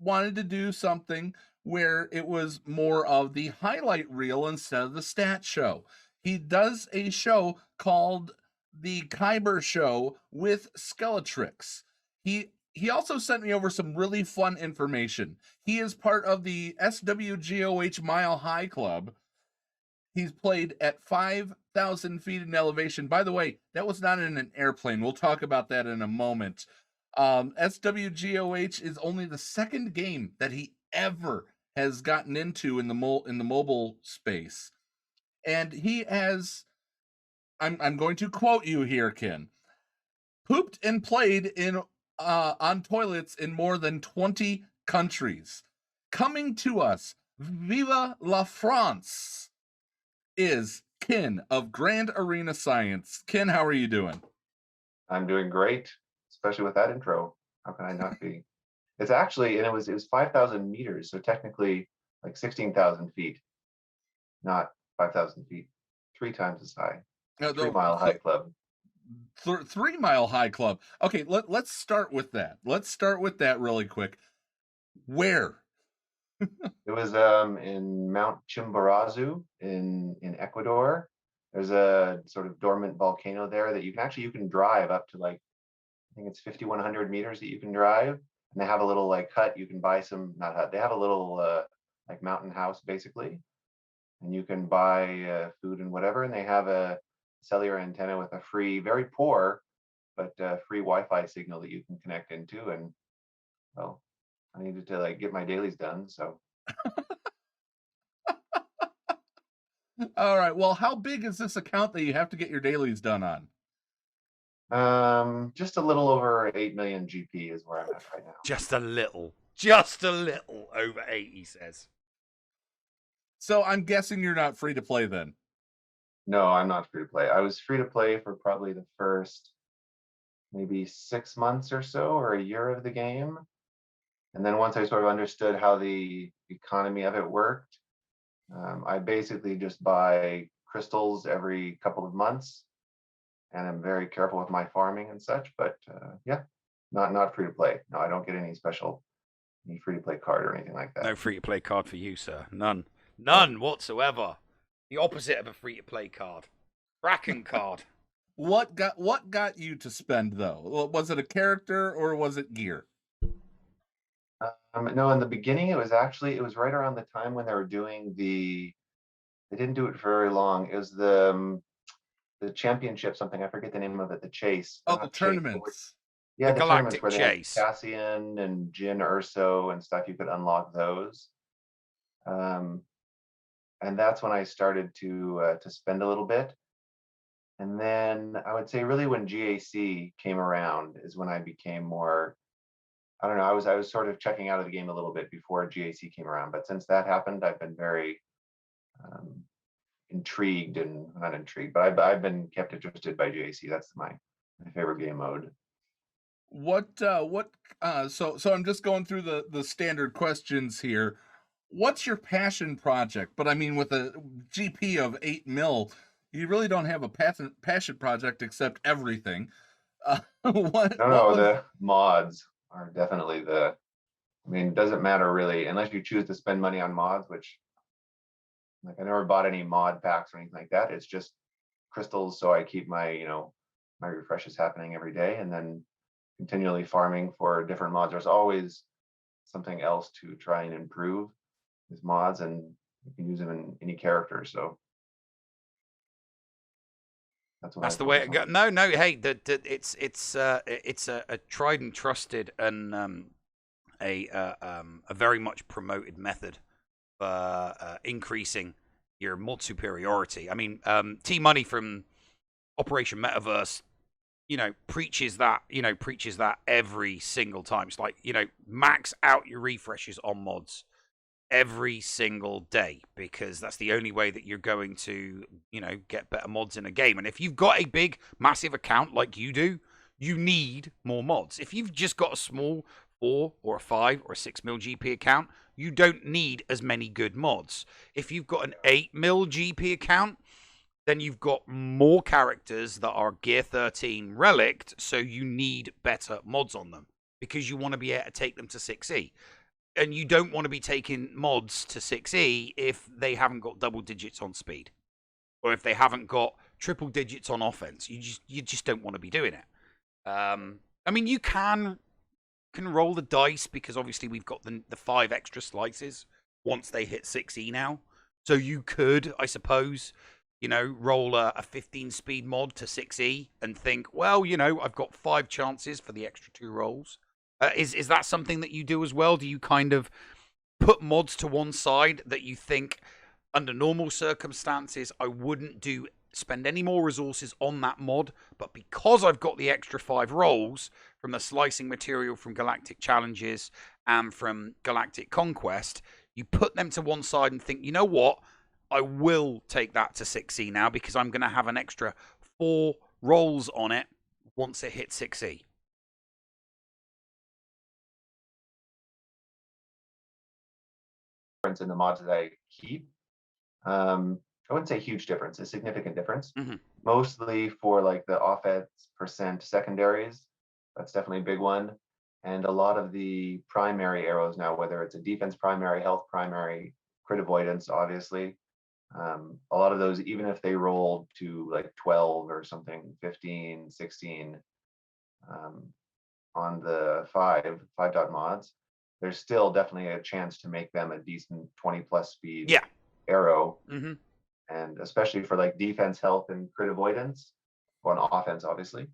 wanted to do something where it was more of the highlight reel instead of the stat show. He does a show called the Kyber Show with Skeletrix. He also sent me over some really fun information. He is part of the SWGOH Mile High Club. He's played at 5,000 feet in elevation. By the way, that was not in an airplane. We'll talk about that in a moment. SWGOH is only the second game that he ever has gotten into in the mobile space. And he has, I'm going to quote you here, Ken, pooped and played in on toilets in more than 20 countries. Coming to us, Viva la France, is Ken of Grand Arena Science. Ken, how are you doing? I'm doing great, especially with that intro. How can I not be? It's actually, and it was 5,000 meters, so technically like 16,000 feet, not 5,000 feet, 3 times as high. 3 Mile High Club. 3 Mile High Club. Okay, let's start with that. Let's start with that really quick. Where? It was in Mount Chimborazo in Ecuador. There's a sort of dormant volcano there that you can drive up to, like, I think it's 5,100 meters that you can drive. And they have a little like hut. You can buy some, not hut. They have a little like mountain house basically, and you can buy food and whatever. And they have a cellular antenna with a free, very poor, but free Wi-Fi signal that you can connect into. And well, I needed to like get my dailies done, so. All right. Well, how big is this account that you have to get your dailies done on? Just a little over 8 million GP is where I'm at right now. Just a little over 8, he says. So I'm guessing you're not free to play then. No, I'm not free to play. I was free to play for probably the first maybe 6 months or so, or a year of the game. And then once I sort of understood how the economy of it worked, I basically just buy crystals every couple of months, and I'm very careful with my farming and such. But yeah, not free to play. No, I don't get any free to play card or anything like that. No free to play card for you, sir. None whatsoever. The opposite of a free to play card. Kraken card. What got you to spend though? Was it a character or was it gear? No, in the beginning it was right around the time when they were doing they didn't do it for very long. It was the championship, something, I forget the name of it, the chase. Oh, the tournaments. Yeah, the Galactic tournaments where Chase. They had Cassian and Jin Urso and stuff. You could unlock those. And that's when I started to spend a little bit. And then I would say really when GAC came around is when I became more I don't know. I was sort of checking out of the game a little bit before GAC came around, but since that happened, I've been very intrigued, and not intrigued, but I've been kept interested by GAC. That's my favorite game mode. So I'm just going through the standard questions here. What's your passion project? But I mean, with a GP of 8 mil, you really don't have a passion project except everything. The mods are definitely I mean, it doesn't matter really, unless you choose to spend money on mods, which, like, I never bought any mod packs or anything like that. It's just crystals, so I keep my, my refreshes happening every day, and then continually farming for different mods. There's always something else to try and improve with mods, and you can use them in any character. So that's the way it goes. No, hey, it's a tried and trusted and a very much promoted method for increasing your mod superiority. I mean, T Money from Operation Metaverse, preaches that every single time. It's like, max out your refreshes on mods every single day, because that's the only way that you're going to, get better mods in a game. And if you've got a big, massive account like you do, you need more mods. If you've just got a small 4 or a 5 or a 6 mil GP account, you don't need as many good mods. If you've got an 8 mil GP account, then you've got more characters that are Gear 13 relict, so you need better mods on them, because you want to be able to take them to 6E. And you don't want to be taking mods to 6E if they haven't got double digits on speed, or if they haven't got triple digits on offense. You just don't want to be doing it. I mean, you can roll the dice, because obviously we've got the 5 extra slices once they hit 6E now. So you could, I suppose, roll a 15 speed mod to 6E and think, well, I've got 5 chances for the extra 2 rolls. Is that something that you do as well? Do you kind of put mods to one side that you think, under normal circumstances, I wouldn't spend any more resources on that mod, but because I've got the extra 5 rolls from the slicing material from Galactic Challenges and from Galactic Conquest, you put them to one side and think, you know what? I will take that to 6E now, because I'm going to have an extra 4 rolls on it once it hits 6E. In the mods that I keep, I wouldn't say huge difference, a significant difference. Mostly for like the offense % secondaries, that's definitely a big one. And a lot of the primary arrows now, whether it's a defense primary, health primary, crit avoidance, obviously. A lot of those, even if they rolled to like 12 or something, 15, 16 on the 5 dot mods, there's still definitely a chance to make them a decent 20 plus speed arrow. And especially for like defense, health, and crit avoidance, or on offense, obviously.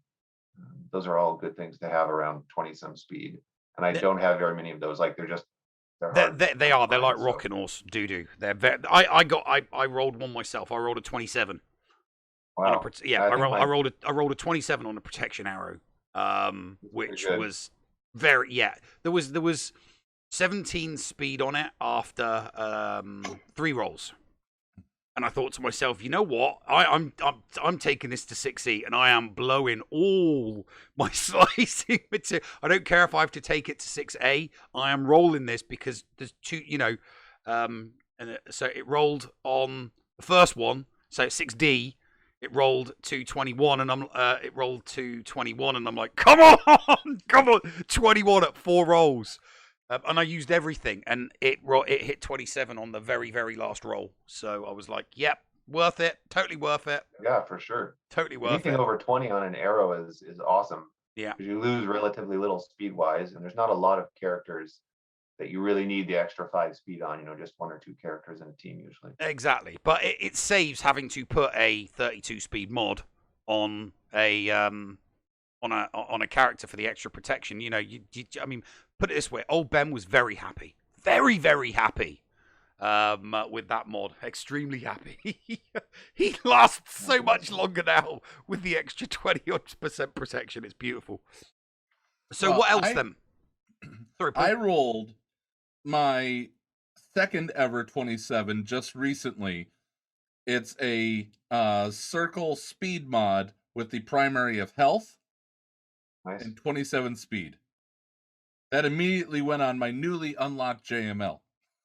Those are all good things to have around 20 some speed. And I don't have very many of those. Like, they're hard. They're like rocking horse doo-doo. I rolled one myself. I rolled a 27. Wow. I rolled a 27 on a protection arrow. Which was there was 17 speed on it after 3 rolls. And I thought to myself, you know what? I'm taking this to 6E, and I am blowing all my slicing material. I don't care if I have to take it to 6A. I am rolling this, because there's 2, and so it rolled on the first one. So 6D, it rolled to 21, and it rolled to 21, and I'm like, come on, 21 at 4 rolls. And I used everything, and it hit 27 on the very, very last roll. So I was like, yep, worth it. Totally worth it. Yeah, for sure. Totally worth Anything it. over 20 on an arrow is awesome. Yeah. Because you lose relatively little speed-wise, and there's not a lot of characters that you really need the extra 5 speed on, just 1 or 2 characters in a team usually. Exactly. But it saves having to put a 32 speed mod on a character for the extra protection. I mean, put it this way, old Ben was very happy. Very, very happy with that mod. Extremely happy. He lasts so much longer now with the extra 20% protection. It's beautiful. So what else then? I rolled my second ever 27 just recently. It's a circle speed mod with the primary of health and 27 speed. That immediately went on my newly unlocked JML.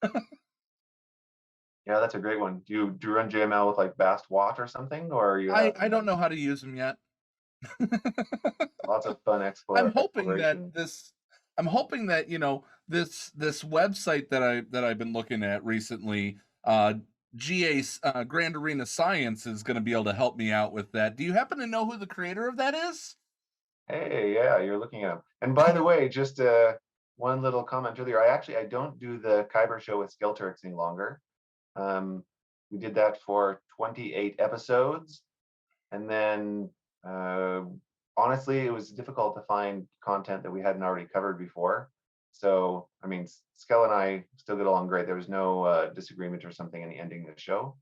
Yeah, that's a great one. Do you run JML with like Bast Watt or something, or you? I don't know how to use them yet. Lots of fun exploration. I'm hoping that this website that I've been looking at recently, Grand Arena Science, is going to be able to help me out with that. Do you happen to know who the creator of that is? Hey, yeah, you're looking at them. And by the way, just one little comment earlier. I don't do the Kyber show with Skelterix any longer. We did that for 28 episodes, and then honestly, it was difficult to find content that we hadn't already covered before. So, I mean, Skel and I still get along great. There was no disagreement or something in the ending of the show,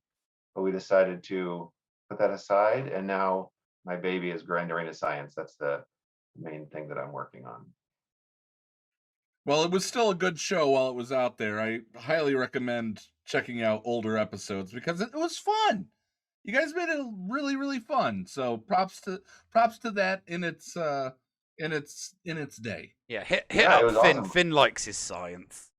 but we decided to put that aside, and now my baby is Grand Arena Science. That's the main thing that I'm working on. Well, it was still a good show while it was out there. I highly recommend checking out older episodes because it was fun. You guys made it really, really fun. So props to that in its day. Yeah, hit up Finn. Awesome. Finn likes his science.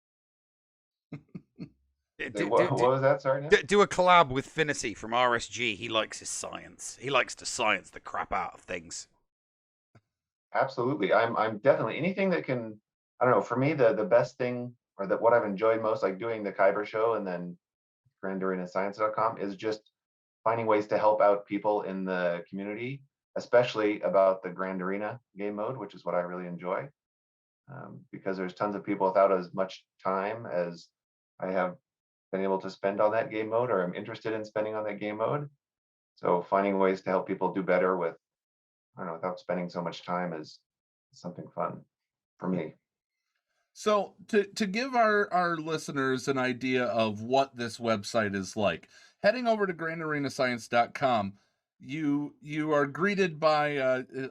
What was that? Sorry. Do a collab with Finity from RSG. He likes his science. He likes to science the crap out of things. Absolutely. I'm definitely anything that can. I don't know. For me, the best thing, or what I've enjoyed most, like doing the Kyber show and then GrandArenaScience.com, is just finding ways to help out people in the community, especially about the Grand Arena game mode, which is what I really enjoy. Because there's tons of people without as much time as I have been able to spend on that game mode, or I'm interested in spending on that game mode. So finding ways to help people do better with, I don't know, without spending so much time is something fun for me. So to give our listeners an idea of what this website is like, heading over to GrandArenaScience.com, you are greeted by an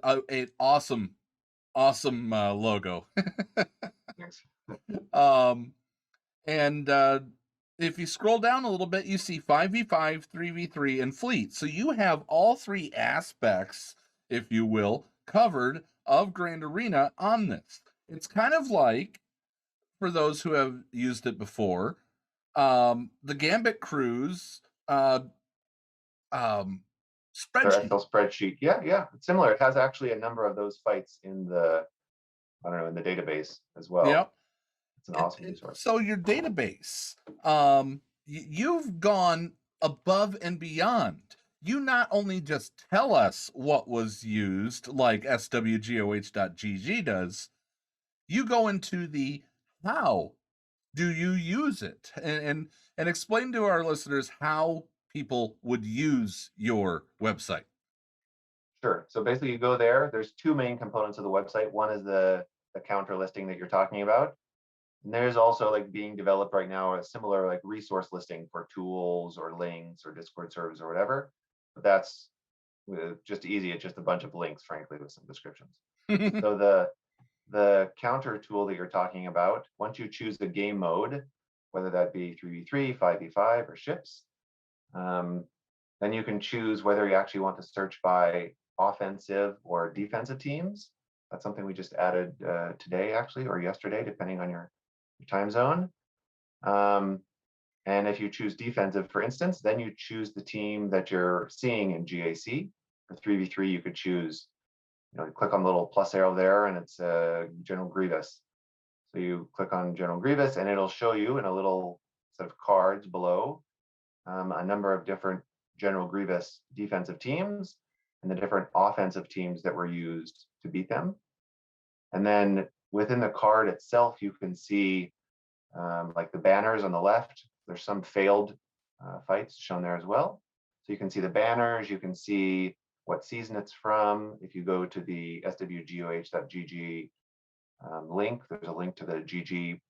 awesome logo. And if you scroll down a little bit, you see 5v5, 3v3, and fleet. So you have all three aspects, if you will, covered of Grand Arena on this. It's kind of like, for those who have used it before, the Gambit Cruise spreadsheet. Excel spreadsheet. Yeah. It's similar. It has actually a number of those fights in the database as well. Yep. It's an awesome resource. So your database, you've gone above and beyond. You not only just tell us what was used, like SWGOH.gg does, you go into the how do you use it, and explain to our listeners how people would use your website. Sure. So basically you go there. There's two main components of the website. One is the counter listing that you're talking about. And there's also, like, being developed right now, a similar like resource listing for tools or links or Discord servers or whatever. But that's just easy. It's just a bunch of links, frankly, with some descriptions. So the counter tool that you're talking about, once you choose the game mode, whether that be 3v3, 5v5, or ships, then you can choose whether you actually want to search by offensive or defensive teams. That's something we just added today, actually, or yesterday, depending on your time zone. And if you choose defensive, for instance, then you choose the team that you're seeing in GAC. For 3v3, you could choose, you click on the little plus arrow there, and it's General Grievous. So you click on General Grievous, and it'll show you in a little set of cards below a number of different General Grievous defensive teams and the different offensive teams that were used to beat them. And then within the card itself, you can see like the banners on the left. There's some failed fights shown there as well. So you can see the banners, you can see what season it's from. If you go to the SWGOH.gg link, there's a link to the GG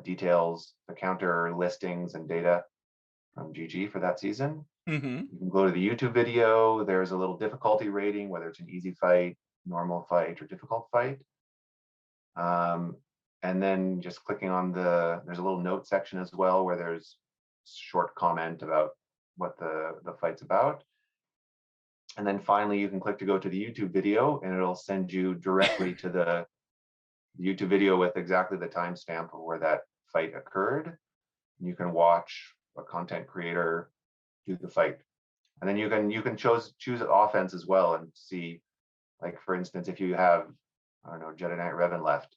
details, the counter listings and data from GG for that season. Mm-hmm. You can go to the YouTube video. There's a little difficulty rating, whether it's an easy fight, normal fight, or difficult fight. and then just clicking on there's a little note section as well where there's short comment about what the fight's about. And then finally, you can click to go to the YouTube video, and it'll send you directly to the YouTube video with exactly the timestamp of where that fight occurred. You can watch a content creator do the fight, and then you can choose offense as well and see, like for instance, if you have, I don't know, Jedi Knight Revan left,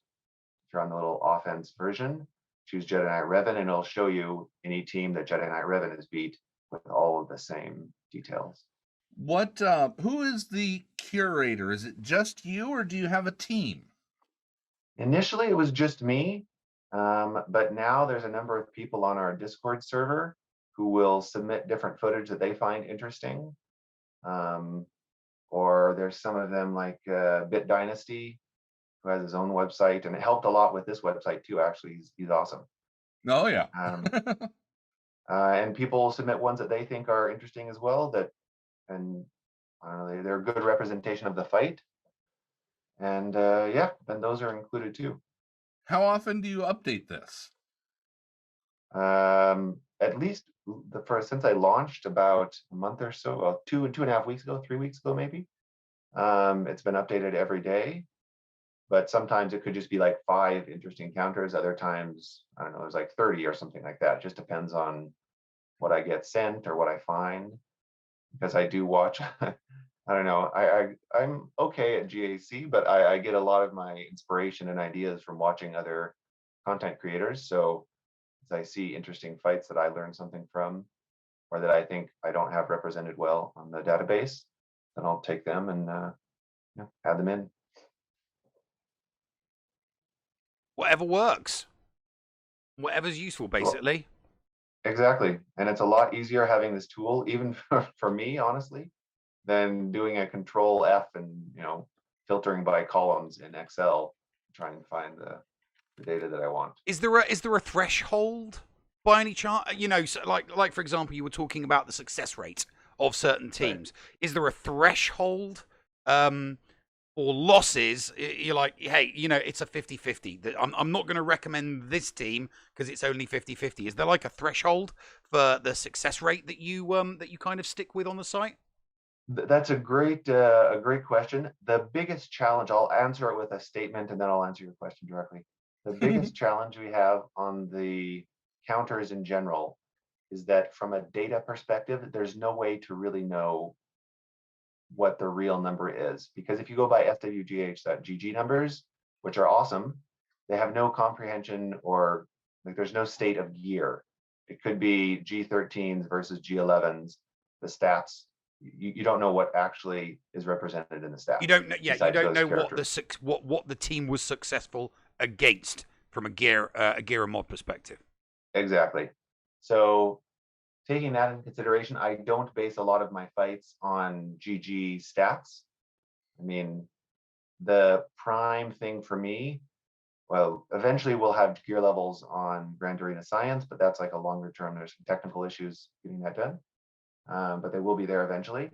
if you're on the little offense version, choose Jedi Knight Revan, and it'll show you any team that Jedi Knight Revan has beat with all of the same details. Who is the curator? Is it just you, or do you have a team? Initially, it was just me, but now there's a number of people on our Discord server who will submit different footage that they find interesting. Or there's some of them like Bit Dynasty, who has his own website, and it helped a lot with this website too. Actually, he's awesome. Oh yeah. And people submit ones that they think are interesting as well. And I don't know, they're a good representation of the fight. And yeah, then those are included too. How often do you update this? At least since I launched about a month or so, well, 2.5 weeks ago, 3 weeks ago maybe. It's been updated every day, but sometimes it could just be like 5 interesting encounters. Other times, I don't know, there's like 30 or something like that. It just depends on what I get sent or what I find, because I do watch. I don't know. I'm okay at GAC, but I get a lot of my inspiration and ideas from watching other content creators. So as I see interesting fights that I learn something from, or that I think I don't have represented well on the database, then I'll take them and add them in. Whatever works. Whatever's useful, basically. Well, exactly. And it's a lot easier having this tool, even for me, honestly, than doing a Control F and filtering by columns in Excel, trying to find the data that I want. Is there a threshold by any chance? So like for example, you were talking about the success rate of certain teams. Right. Is there a threshold for losses? You're like, hey, it's a 50-50. I'm not going to recommend this team because it's only 50-50. Is there like a threshold for the success rate that you kind of stick with on the site? That's a great question. The biggest challenge, I'll answer it with a statement and then I'll answer your question directly. The biggest challenge we have on the counters in general is that from a data perspective, there's no way to really know what the real number is. Because if you go by SWGH.GG numbers, which are awesome, they have no comprehension, or like there's no state of gear. It could be G13s versus G11s. The stats, you don't know what actually is represented in the stats. You don't know. Yeah, you don't know what the team was successful against from a gear and mod perspective. Exactly. So taking that into consideration, I don't base a lot of my fights on GG stats. I mean, the prime thing for me, well, eventually we'll have gear levels on Grand Arena Science, but that's like a longer term. There's some technical issues getting that done, but they will be there eventually.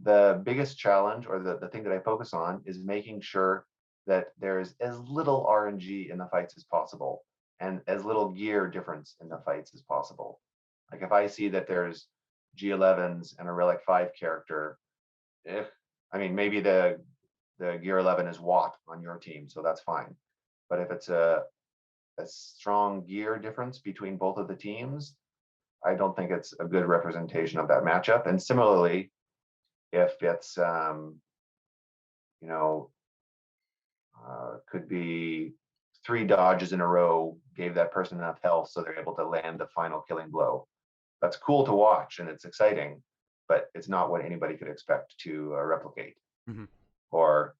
The biggest challenge, or the thing that I focus on, is making sure that there's as little RNG in the fights as possible and as little gear difference in the fights as possible. Like if I see that there's G11s and a Relic 5 character, maybe the gear 11 is Watt on your team, so that's fine. But if it's a strong gear difference between both of the teams, I don't think it's a good representation of that matchup. And similarly, if it's could be 3 dodges in a row gave that person enough health so they're able to land the final killing blow. That's cool to watch and it's exciting, but it's not what anybody could expect to replicate. Mm-hmm. Or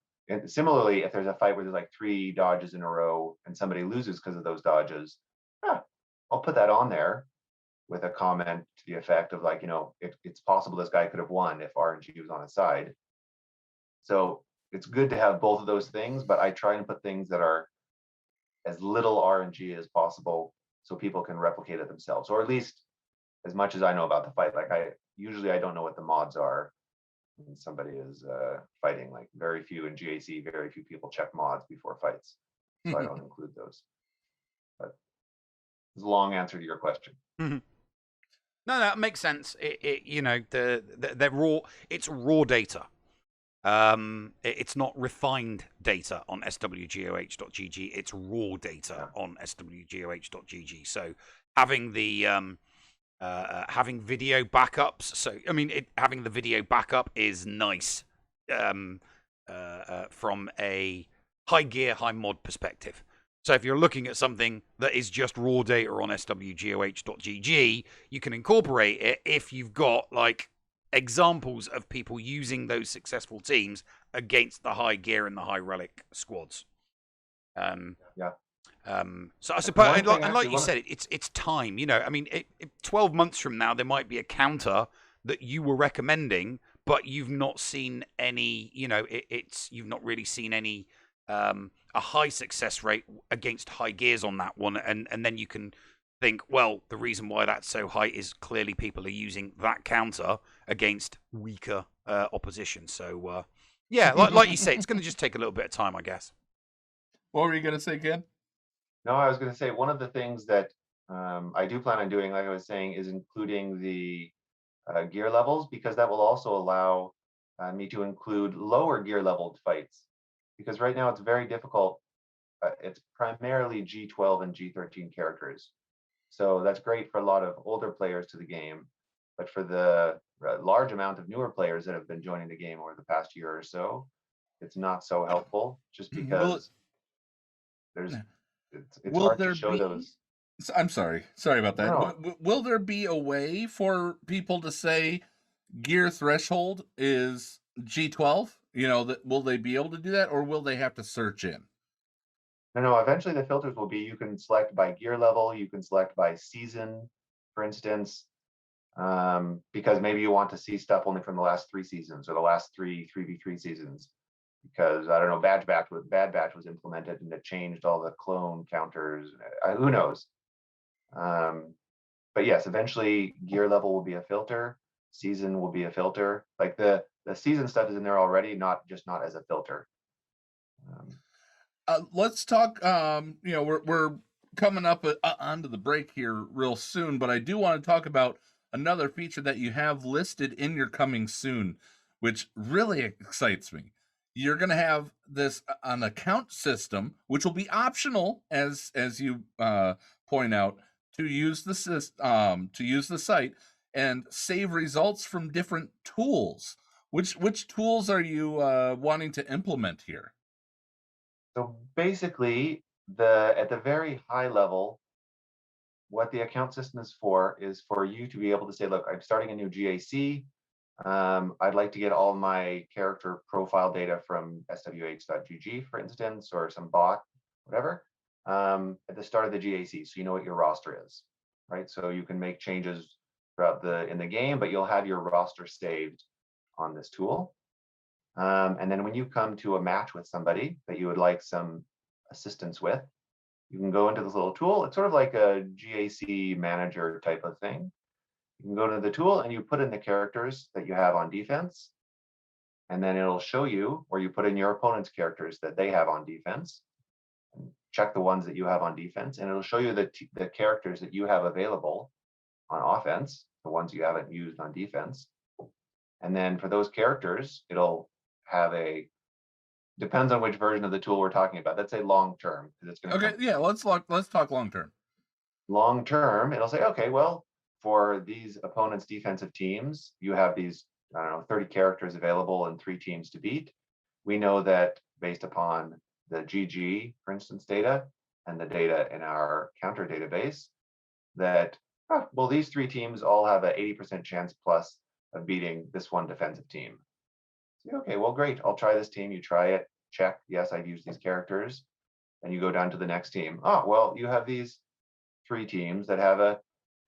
similarly, if there's a fight where there's like 3 dodges in a row and somebody loses because of those dodges, I'll put that on there with a comment to the effect of like, it's possible this guy could have won if RNG was on his side. So it's good to have both of those things, but I try and put things that are as little RNG as possible so people can replicate it themselves, or at least as much as I know about the fight. Like I don't know what the mods are when somebody is fighting. Like very few in GAC, very few people check mods before fights, so I don't include those. But it's a long answer to your question. No, that makes sense. They're raw. It's raw data. It's not refined data on SWGOH.gg. It's raw data on SWGOH.gg. So having the having video backups. So I mean, having the video backup is nice from a high gear, high mod perspective. So if you're looking at something that is just raw data on SWGOH.gg, you can incorporate it if you've got like examples of people using those successful teams against the high gear and the high relic squads. So I suppose, like you said, it's time. You know, I mean, 12 months from now, there might be a counter that you were recommending, but you've not seen any. You know, you've not really seen any a high success rate against high gears on that one, and then you can think, well, the reason why that's so high is clearly people are using that counter against weaker opposition. So yeah, like you say, it's going to just take a little bit of time, I guess. What were you going to say, Ken? No, I was going to say one of the things that I do plan on doing, like I was saying, is including the gear levels, because that will also allow me to include lower gear leveled fights. Because right now it's very difficult. It's primarily G12 and G13 characters. So that's great for a lot of older players to the game. But for the large amount of newer players that have been joining the game over the past year or so, it's not so helpful, just because it's hard to show those. I'm sorry about that. No. Will there be a way for people to say gear threshold is G12? You know, will they be able to do that, or will they have to search in? No, eventually the filters will be, you can select by gear level, you can select by season, for instance, because maybe you want to see stuff only from the last 3 seasons or the last 3v3 seasons, because I don't know, Bad Batch was implemented and it changed all the clone counters. Who knows? But yes, eventually gear level will be a filter, season will be a filter. Like the season stuff is in there already, not as a filter. Let's talk. You know, we're coming up onto the break here real soon, but I do want to talk about another feature that you have listed in your coming soon, which really excites me. You're going to have this an account system, which will be optional, as you point out, to use the site and save results from different tools. Which tools are you wanting to implement here? So basically, at the very high level, what the account system is for you to be able to say, look, I'm starting a new GAC. I'd like to get all my character profile data from SWGOH.gg, for instance, or some bot, whatever, at the start of the GAC, so you know what your roster is, right? So you can make changes throughout in the game, but you'll have your roster saved on this tool. And then when you come to a match with somebody that you would like some assistance with, you can go into this little tool. It's sort of like a GAC manager type of thing. You can go to the tool and you put in the characters that you have on defense, and then it'll show you, or you put in your opponent's characters that they have on defense, and check the ones that you have on defense, and it'll show you the characters that you have available on offense, the ones you haven't used on defense. And then for those characters, it'll have depends on which version of the tool we're talking about. Let's say long term, because it's going to. Okay, yeah, let's talk long term. Long term, it'll say, okay, well, for these opponents' defensive teams, you have these, I don't know, 30 characters available and 3 teams to beat. We know that based upon the GG, for instance, data and the data in our counter database, that well, these 3 teams all have an 80% chance plus of beating this one defensive team. So, okay, well, great. I'll try this team. You try it. Check. Yes, I've used these characters. And you go down to the next team. Oh, well, you have these 3 teams that have a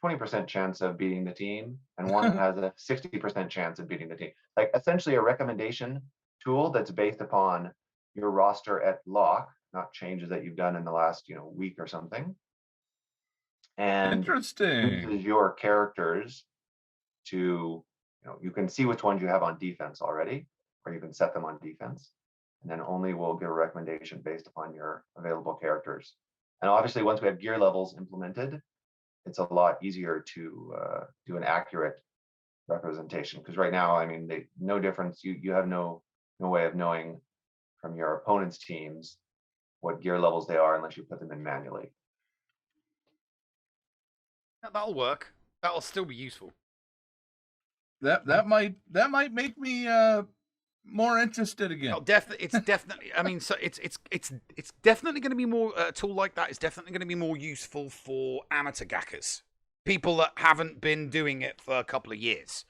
20% chance of beating the team, and one has a 60% chance of beating the team. Like essentially a recommendation tool that's based upon your roster at lock, not changes that you've done in the last week or something. And interesting. Uses your characters to you can see which ones you have on defense already, or you can set them on defense, and then only will give a recommendation based upon your available characters And obviously, once we have gear levels implemented, it's a lot easier to do an accurate representation. Because right now, I mean, no difference. You have no way of knowing from your opponent's teams what gear levels they are unless you put them in manually. That'll work. That'll still be useful. That might make me more interested again. Oh, it's definitely. I mean, so it's definitely going to be more. A tool like that is definitely going to be more useful for amateur gackers, people that haven't been doing it for a couple of years.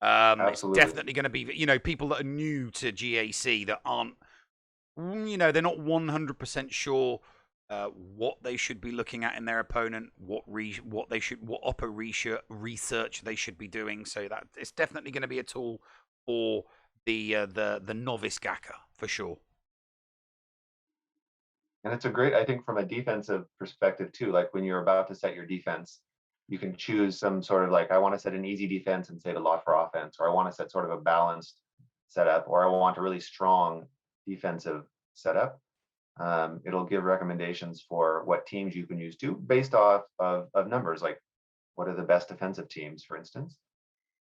It's definitely going to be, people that are new to GAC that aren't, they're not 100% sure what they should be looking at in their opponent, what upper research they should be doing. So that it's definitely going to be a tool for the novice gacker for sure. And it's I think from a defensive perspective too, like when you're about to set your defense, you can choose some sort of I want to set an easy defense and save a lot for offense, or I want to set sort of a balanced setup, or I want a really strong defensive setup. It'll give recommendations for what teams you can use too, based off of numbers, like what are the best defensive teams, for instance.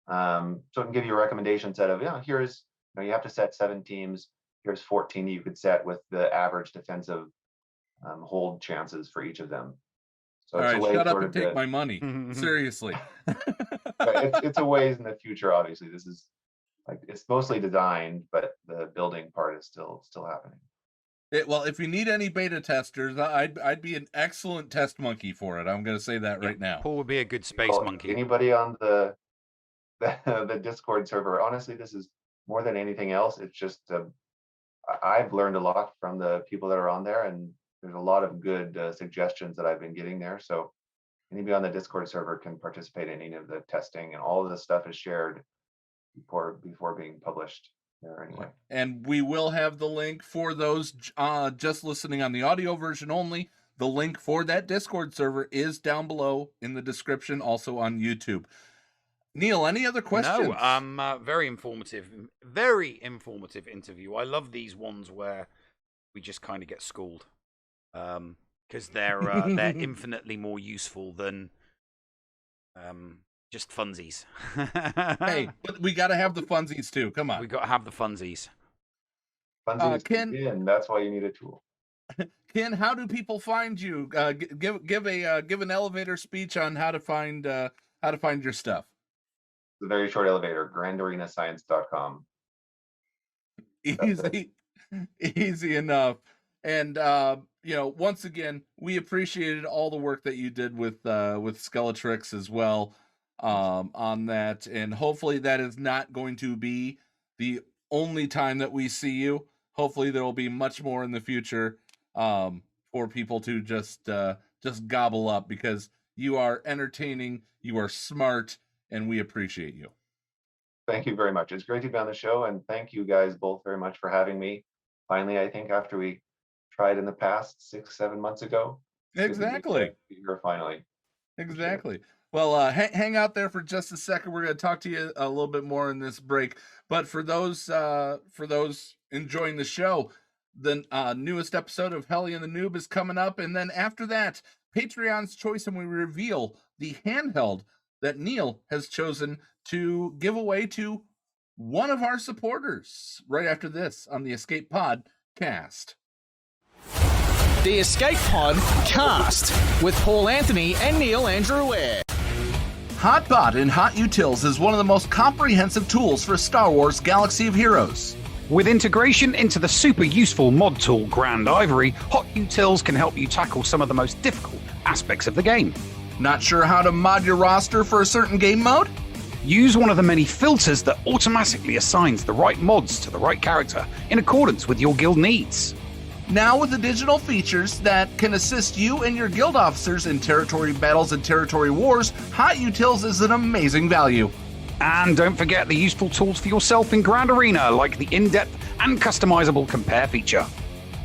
So it can give you a recommendation set of, here's, you have to set 7 teams. Here's 14 you could set with the average defensive hold chances for each of them. So all it's right, a way shut up sort and of take my money. Seriously. It's a ways in the future. Obviously, this is it's mostly designed, but the building part is still happening. Well, if you need any beta testers, I'd be an excellent test monkey for it. I'm going to say that right now. Paul would be a good space monkey. Anybody on the Discord server? Honestly, this is more than anything else. It's just I've learned a lot from the people that are on there, and there's a lot of good suggestions that I've been getting there. So anybody on the Discord server can participate in any of the testing, and all of this stuff is shared before being published there anyway. And we will have the link for those just listening on the audio version only. The link for that Discord server is down below in the description, also on YouTube. Neil, any other questions? No, very informative interview. I love these ones where we just kind of get schooled. Because they're infinitely more useful than just funsies. Hey, but we got to have the funsies too. Come on, we got to have the funsies. Funsies, Ken, that's why you need a tool. Ken, how do people find you? Give an elevator speech on how to find your stuff. It's a very short elevator. GrandArenaScience.com. Easy enough. And once again, we appreciated all the work that you did with Skeletrix as well on that, and hopefully that is not going to be the only time that we see you. Hopefully there will be much more in the future for people to just gobble up, because you are entertaining, you are smart, and we appreciate you. Thank you very much. It's great to be on the show, and thank you guys both very much for having me. Finally, I think after we tried in the past 6-7 months ago. Exactly. Here finally. Exactly. Well, hang out there for just a second. We're going to talk to you a little bit more in this break. But for those enjoying the show, the newest episode of Helly and the Noob is coming up, and then after that, Patreon's choice, and we reveal the handheld that Neil has chosen to give away to one of our supporters. Right after this on the Escape Pod Cast. The Escape Pod Cast with Paul Anthony and Neil Andrew Ware. HotBot in HotUtils is one of the most comprehensive tools for Star Wars Galaxy of Heroes. With integration into the super useful mod tool Grand Ivory, HotUtils can help you tackle some of the most difficult aspects of the game. Not sure how to mod your roster for a certain game mode? Use one of the many filters that automatically assigns the right mods to the right character in accordance with your guild needs. Now with additional features that can assist you and your guild officers in territory battles and territory wars, HotUtils is an amazing value. And don't forget the useful tools for yourself in Grand Arena, like the in-depth and customizable compare feature.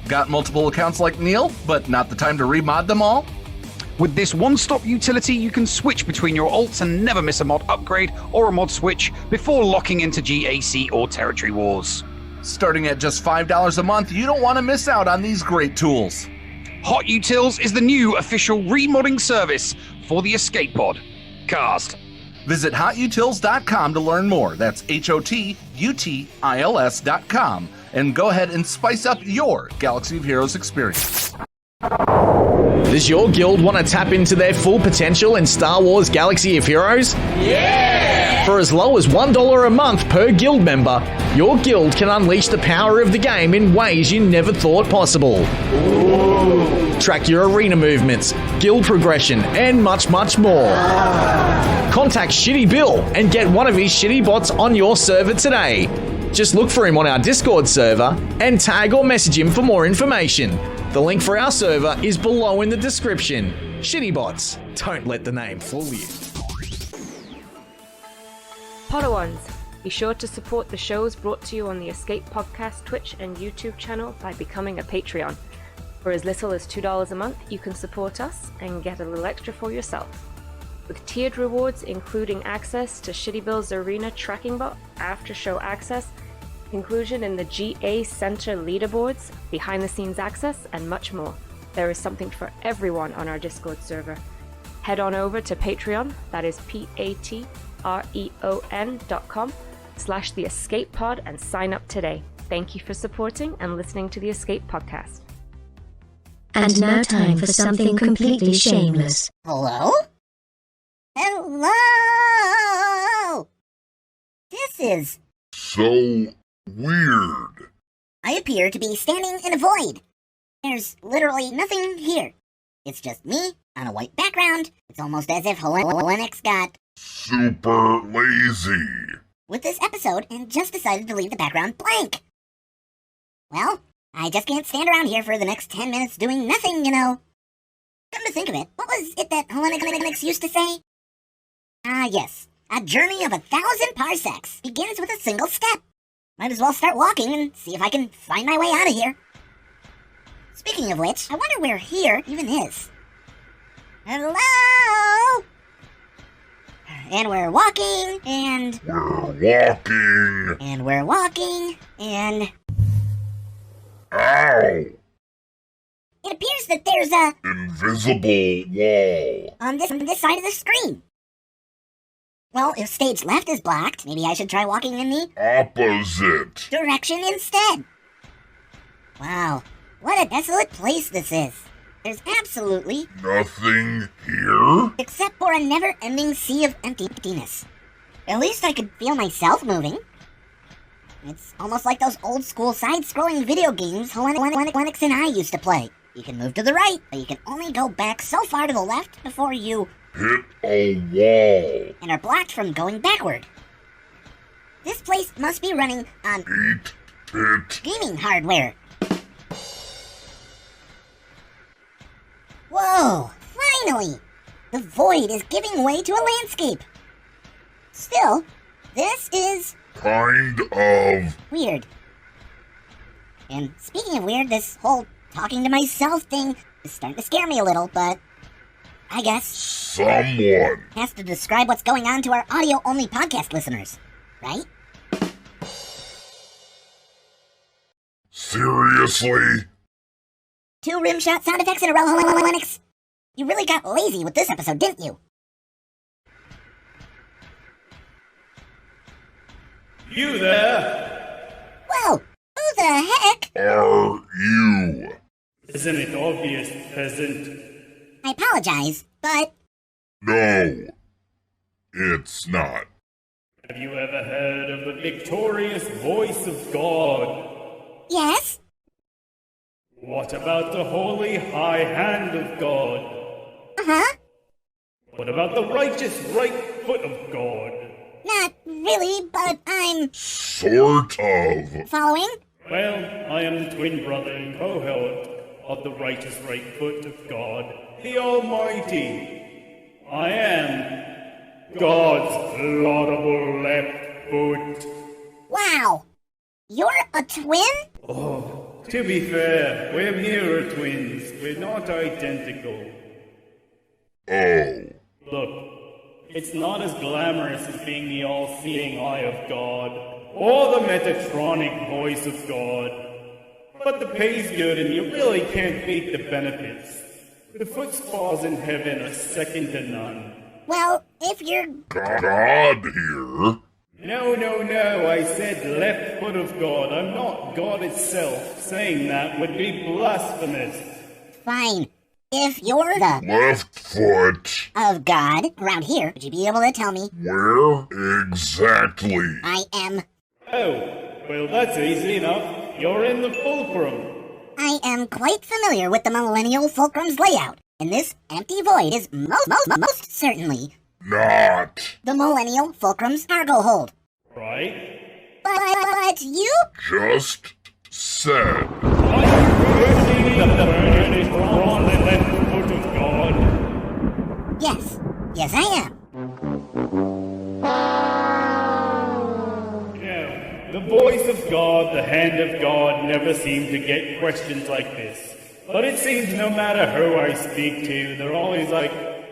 Got multiple accounts like Neil, but not the time to remod them all? With this one-stop utility, you can switch between your alts and never miss a mod upgrade or a mod switch before locking into GAC or territory wars. Starting at just $5 a month, you don't want to miss out on these great tools. HotUtils is the new official remodding service for the Escape Pod cast. Visit HotUtils.com to learn more. That's HotUtils.com. And go ahead and spice up your Galaxy of Heroes experience. Does your guild want to tap into their full potential in Star Wars Galaxy of Heroes? Yeah! For as low as $1 a month per guild member, your guild can unleash the power of the game in ways you never thought possible. Ooh. Track your arena movements, guild progression, and much, much more. Contact ShittyBill and get one of his shitty bots on your server today. Just look for him on our Discord server and tag or message him for more information. The link for our server is below in the description. Shitty bots, don't let the name fool you. Podawans, be sure to support the shows brought to you on the Escape Podcast Twitch and YouTube channel by becoming a Patreon. For as little as $2 a month, you can support us and get a little extra for yourself. With tiered rewards including access to ShittyBill's Arena Tracking Bot, after-show access, inclusion in the GA Center leaderboards, behind-the-scenes access, and much more. There is something for everyone on our Discord server. Head on over to Patreon, that is patreon.com/The Escape Pod, and sign up today. Thank you for supporting and listening to the Escape Podcast. And now time for something completely shameless. Hello? Hello? This is so weird. I appear to be standing in a void. There's literally nothing here. It's just me on a white background. It's almost as if Linux got super lazy with this episode and just decided to leave the background blank. Well, I just can't stand around here for the next 10 minutes doing nothing, you know. Come to think of it, what was it that Linux used to say? Yes. A journey of 1,000 parsecs begins with a single step. Might as well start walking and see if I can find my way out of here. Speaking of which, I wonder where here even is. Hello? And we're walking, and we're walking, and ow! It appears that there's a invisible wall on this side of the screen. Well, if stage left is blocked, maybe I should try walking in the opposite direction instead. Wow, what a desolate place this is. There's absolutely nothing here except for a never-ending sea of emptiness. At least I could feel myself moving. It's almost like those old-school side-scrolling video games Linux and I used to play. You can move to the right, but you can only go back so far to the left before you hit a wall and are blocked from going backward. This place must be running on 8-bit gaming hardware. Whoa, finally! The void is giving way to a landscape. Still, this is kind of weird. And speaking of weird, this whole talking to myself thing is starting to scare me a little, but I guess someone has to describe what's going on to our audio-only podcast listeners, right? Seriously? 2 rimshot sound effects in a row, Linux. You really got lazy with this episode, didn't you? You there? Whoa, who the heck are you? Isn't it obvious, peasant? I apologize, but no, it's not. Have you ever heard of the victorious voice of God? Yes? What about the holy high hand of God? Uh-huh. What about the righteous right foot of God? Not really, but I'm sort of following. Well, I am the twin brother and co-herald of the righteous right foot of God, the Almighty. I am God's laudable left foot. Wow! You're a twin? Oh, to be fair, we're mirror twins. We're not identical. Oh. Look, it's not as glamorous as being the all-seeing eye of God, or the Metatronic voice of God. But the pay's good and you really can't beat the benefits. The foot spas in heaven are second to none. Well, if you're... God here. No, I said left foot of God. I'm not God itself. Saying that would be blasphemous. Fine. If you're the... Left foot. ...of God around here, would you be able to tell me... Where exactly? I am... Oh, well that's easy enough. You're in the fulcrum. I am quite familiar with the Millennial Fulcrum's layout, and this empty void is most certainly... Not. ...the Millennial Fulcrum's cargo hold. Right? But you... Just said. Yes, I am. The voice of God, the hand of God, never seem to get questions like this. But it seems no matter who I speak to, they're always like,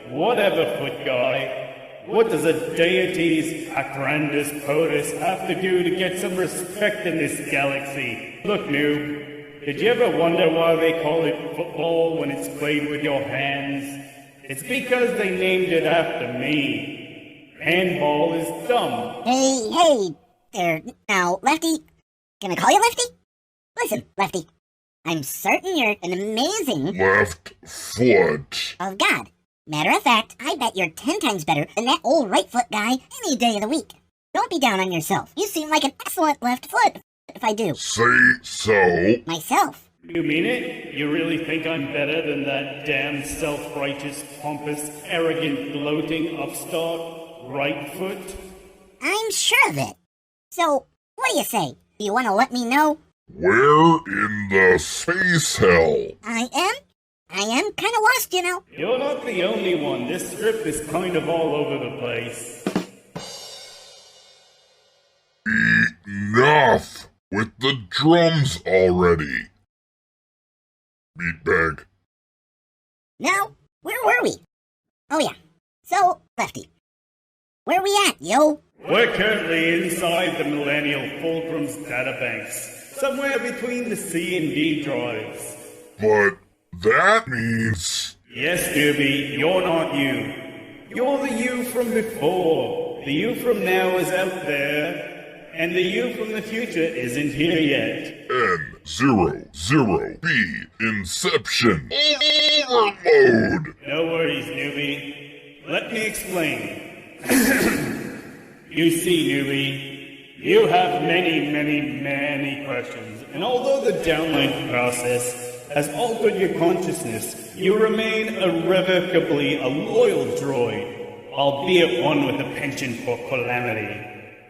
whatever, foot guy. What does a deity's agrandus potus have to do to get some respect in this galaxy? Look, noob, did you ever wonder why they call it football when it's played with your hands? It's because they named it after me. Handball is dumb. Hey there. Now, Lefty. Can I call you Lefty? Listen, Lefty. I'm certain you're an amazing... Left foot. ...of God. Matter of fact, I bet you're 10 times better than that old right foot guy any day of the week. Don't be down on yourself. You seem like an excellent left foot, if I do. Say so. Myself. You mean it? You really think I'm better than that damn self-righteous, pompous, arrogant, gloating upstart right foot? I'm sure of it. So, what do you say? Do you want to let me know? Where in the space hell? I am kind of lost, you know. You're not the only one. This script is kind of all over the place. Enough with the drums already. Meatbag. Now, where were we? Oh yeah. So, Lefty. Where we at, yo? We're currently inside the Millennial Fulcrum's databanks. Somewhere between the C and D drives. But that means... Yes, Doobie, you're not you. You're the you from before. The you from now is out there. And the you from the future isn't here yet. N00B Inception Overload. No worries, newbie. Let me explain. You see, newbie, you have many questions. And although the download process has altered your consciousness, you remain irrevocably a loyal droid, albeit one with a penchant for calamity.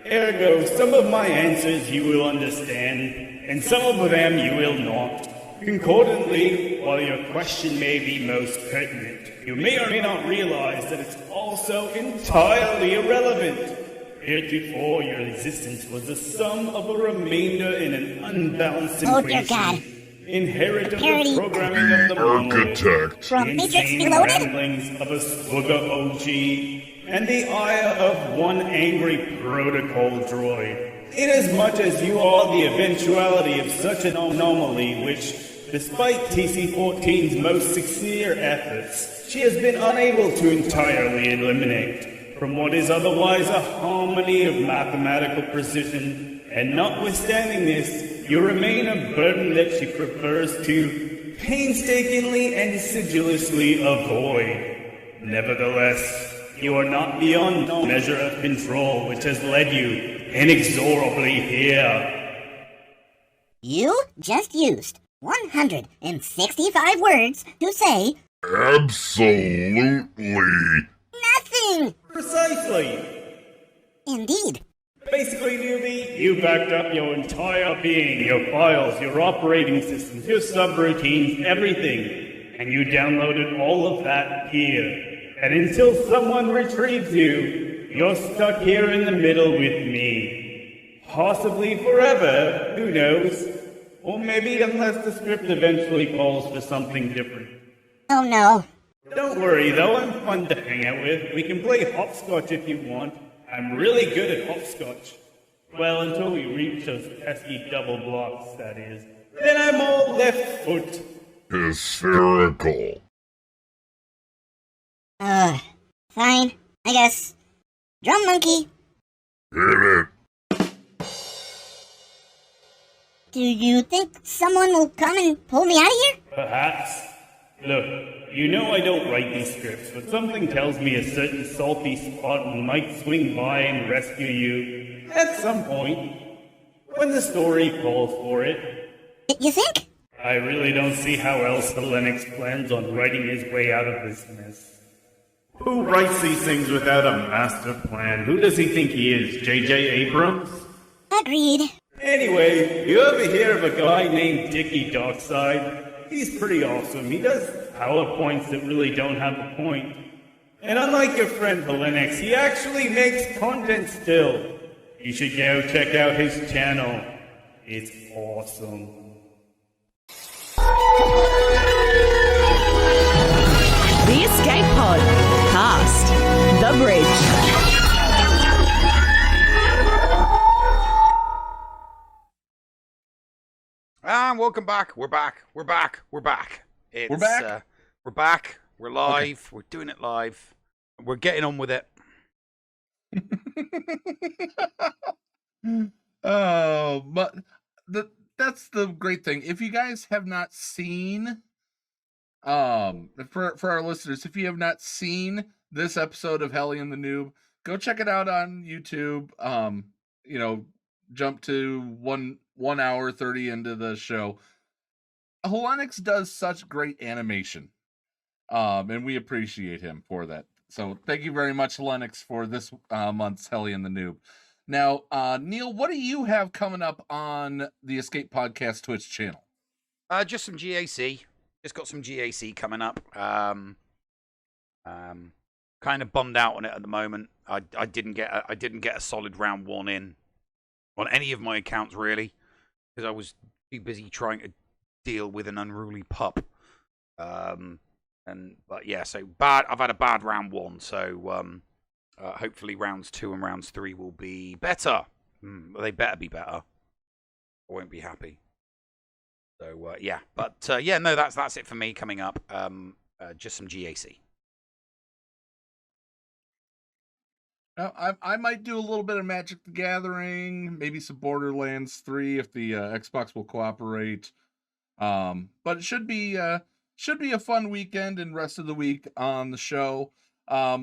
Ergo, some of my answers you will understand, and some of them you will not. Concordantly, while your question may be most pertinent, you may or may not realize that it's also entirely irrelevant. Heretofore, your existence was the sum of a remainder in an unbalanced equation. Oh dear God. Inherit of the programming of the architect. From the Matrix insane Reloaded? ramblings of a SWGOH and the ire of one angry protocol droid. Inasmuch as you are the eventuality of such an anomaly which, despite TC-14's most sincere efforts, she has been unable to entirely eliminate from what is otherwise a harmony of mathematical precision, and notwithstanding this, you remain a burden that she prefers to painstakingly and sedulously avoid. Nevertheless, you are not beyond measure of control which has led you inexorably here. You just used 165 words to say... Absolutely nothing! Precisely. Indeed. Basically, newbie, you backed up your entire being, your files, your operating systems, your subroutines, everything. And you downloaded all of that here. And until someone retrieves you, you're stuck here in the middle with me. Possibly forever, who knows? Or maybe unless the script eventually calls for something different. Oh no. Don't worry though, I'm fun to hang out with. We can play hopscotch if you want. I'm really good at hopscotch. Well, until we reach those pesky double blocks, that is. then I'm all left foot. Hysterical. Fine, I guess. Drum monkey. Hit it. Do you think someone will come and pull me out of here? Perhaps. Look, you know I don't write these scripts, but something tells me a certain salty spot might swing by and rescue you at some point, when the story calls for it. You think? I really don't see how else the Lennox plans on writing his way out of this mess. Who writes these things without a master plan? Who does he think he is, J.J. Abrams? Agreed. Anyway, you ever hear of a guy named Dickie Dockside? He's pretty awesome. He does PowerPoints that really don't have a point. And unlike your friend Lennox, he actually makes content still. You should go check out his channel. It's awesome. The Escape Pod. Cast. The Bridge. And welcome back. We're back. We're back. We're back. We're back? We're back. We're live. Okay. We're doing it live. We're getting on with it. Oh, but that's the great thing. If you guys have not seen, for our listeners, if you have not seen this episode of Helly and the Noob, go check it out on YouTube. Jump to 1 hour 30 into the show. Lennox does such great animation, and we appreciate him for that. So thank you very much, Lennox, for this month's Helly and the Noob. Now, Neil, what do you have coming up on the Escape Podcast Twitch channel? Just some GAC. Just got some GAC coming up. Kind of bummed out on it at the moment. I didn't get a solid round one in on any of my accounts really, because I was too busy trying to deal with an unruly pup. But yeah, so bad. I've had a bad round one, so hopefully rounds 2 and rounds 3 will be better. They better be better. I won't be happy. So yeah, but yeah, no, that's it for me coming up. Just some GAC. Now, I might do a little bit of Magic the Gathering, maybe some Borderlands 3 if the Xbox will cooperate. But it should be a fun weekend and rest of the week on the show.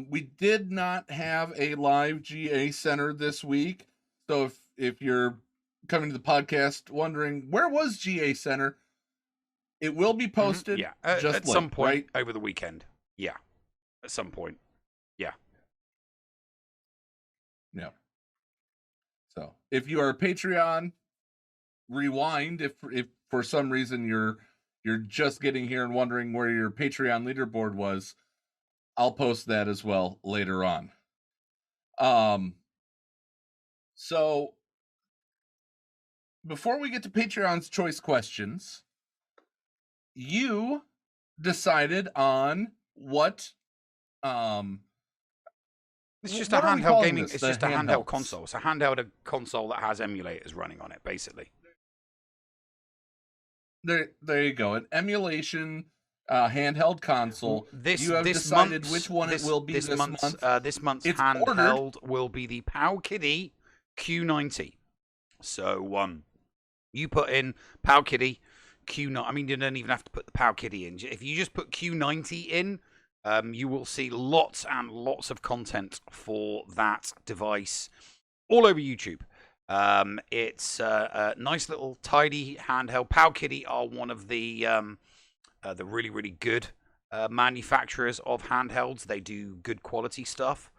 We did not have a live GA Center this week, so if you're coming to the podcast wondering where was GA Center, it will be posted. Yeah, just at some point right? over the weekend. Yeah, at some point. Yeah. No. So if you are a Patreon, rewind. If for some reason you're just getting here and wondering where your Patreon leaderboard was, I'll post that as well later on. So before we get to Patreon's choice questions, you decided on what It's just what a are we handheld calling gaming. this? It's The just a handheld handhelds. console. It's a handheld console that has emulators running on it, basically. There you go. An emulation handheld console. You have decided which one it will be this month. This month's It's handheld will be the Powkiddy Q90. So you put in Powkiddy Q90. I mean, you don't even have to put the Powkiddy in. If you just put Q90 in, you will see lots and lots of content for that device all over YouTube. It's a nice little tidy handheld. Powkiddy are one of the really, really good manufacturers of handhelds. They do good quality stuff,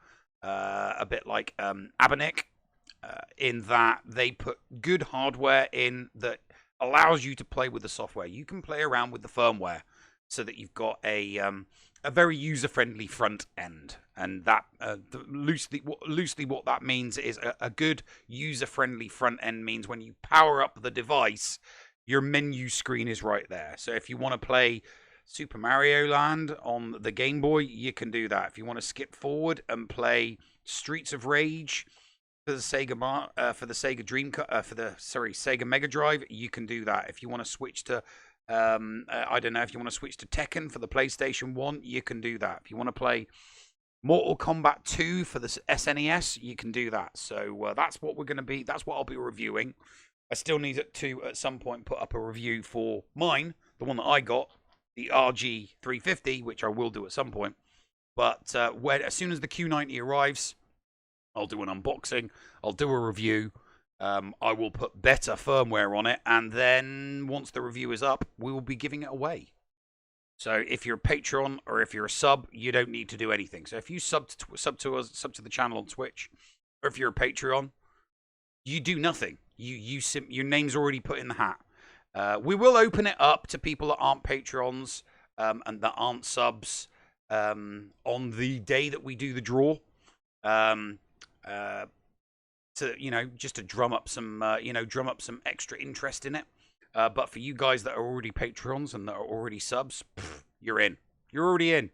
a bit like Abanic, in that they put good hardware in that allows you to play with the software. You can play around with the firmware so that you've got a very user-friendly front end, and that loosely what that means is a good user-friendly front end means when you power up the device, your menu screen is right there. So if you want to play Super Mario Land on the Game Boy, you can do that. If you want to skip forward and play Streets of Rage for the Sega Mega Drive, you can do that. If you want to switch to I don't know, if you want to switch to Tekken for the PlayStation 1, you can do that. If you want to play Mortal Kombat 2 for the SNES, you can do that. So that's what that's what I'll be reviewing. I still need to at some point put up a review for mine, the one that I got, the RG350, which I will do at some point. But as soon as the Q90 arrives, I'll do an unboxing, I'll do a review, I will put better firmware on it, and then once the review is up, we will be giving it away. So if you're a Patreon or if you're a sub, you don't need to do anything. So if you sub to the channel on Twitch, or if you're a Patreon, you do nothing. Your name's already put in the hat. We will open it up to people that aren't Patrons and that aren't subs on the day that we do the draw. Just to drum up some extra interest in it. But for you guys that are already Patrons and that are already subs, you're in. You're already in.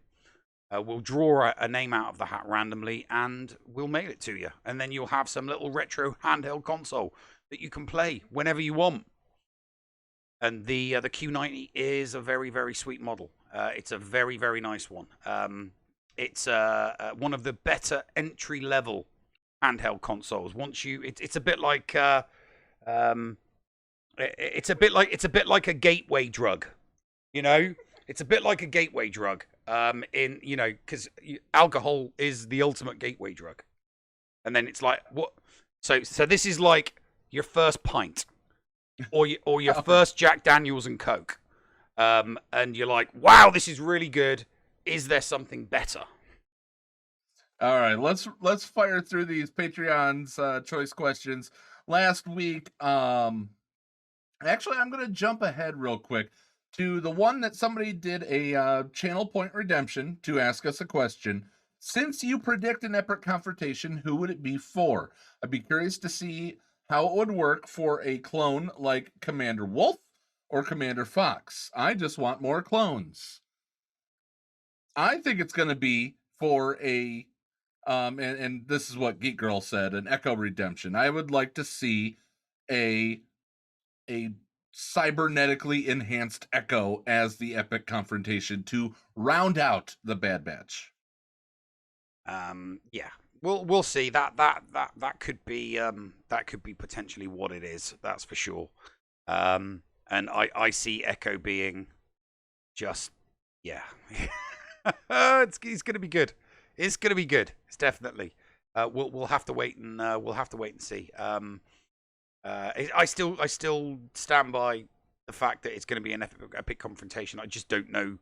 We'll draw a name out of the hat randomly, and we'll mail it to you. And then you'll have some little retro handheld console that you can play whenever you want. And the Q90 is a very, very sweet model. It's a very, very nice one. It's one of the better entry level handheld consoles. It's a bit like it's a bit like a gateway drug, It's a bit like a gateway drug. Because alcohol is the ultimate gateway drug, and then it's like what? So this is like your first pint, or your first Jack Daniels and Coke, and you're like, wow, this is really good. Is there something better? All right, let's fire through these Patreon's choice questions. Last week, actually, I'm going to jump ahead real quick to the one that somebody did a channel point redemption to ask us a question. Since you predict an epic confrontation, who would it be for? I'd be curious to see how it would work for a clone like Commander Wolf or Commander Fox. I just want more clones. I think it's going to be for a and this is what Geek Girl said, an Echo redemption. I would like to see a cybernetically enhanced Echo as the epic confrontation to round out the Bad Batch. Yeah, we'll see. That could be potentially what it is. That's for sure. And I see Echo being just it's going to be good. It's going to be good. It's definitely. We'll have to wait and see. I still stand by the fact that it's going to be an epic confrontation. I just don't know.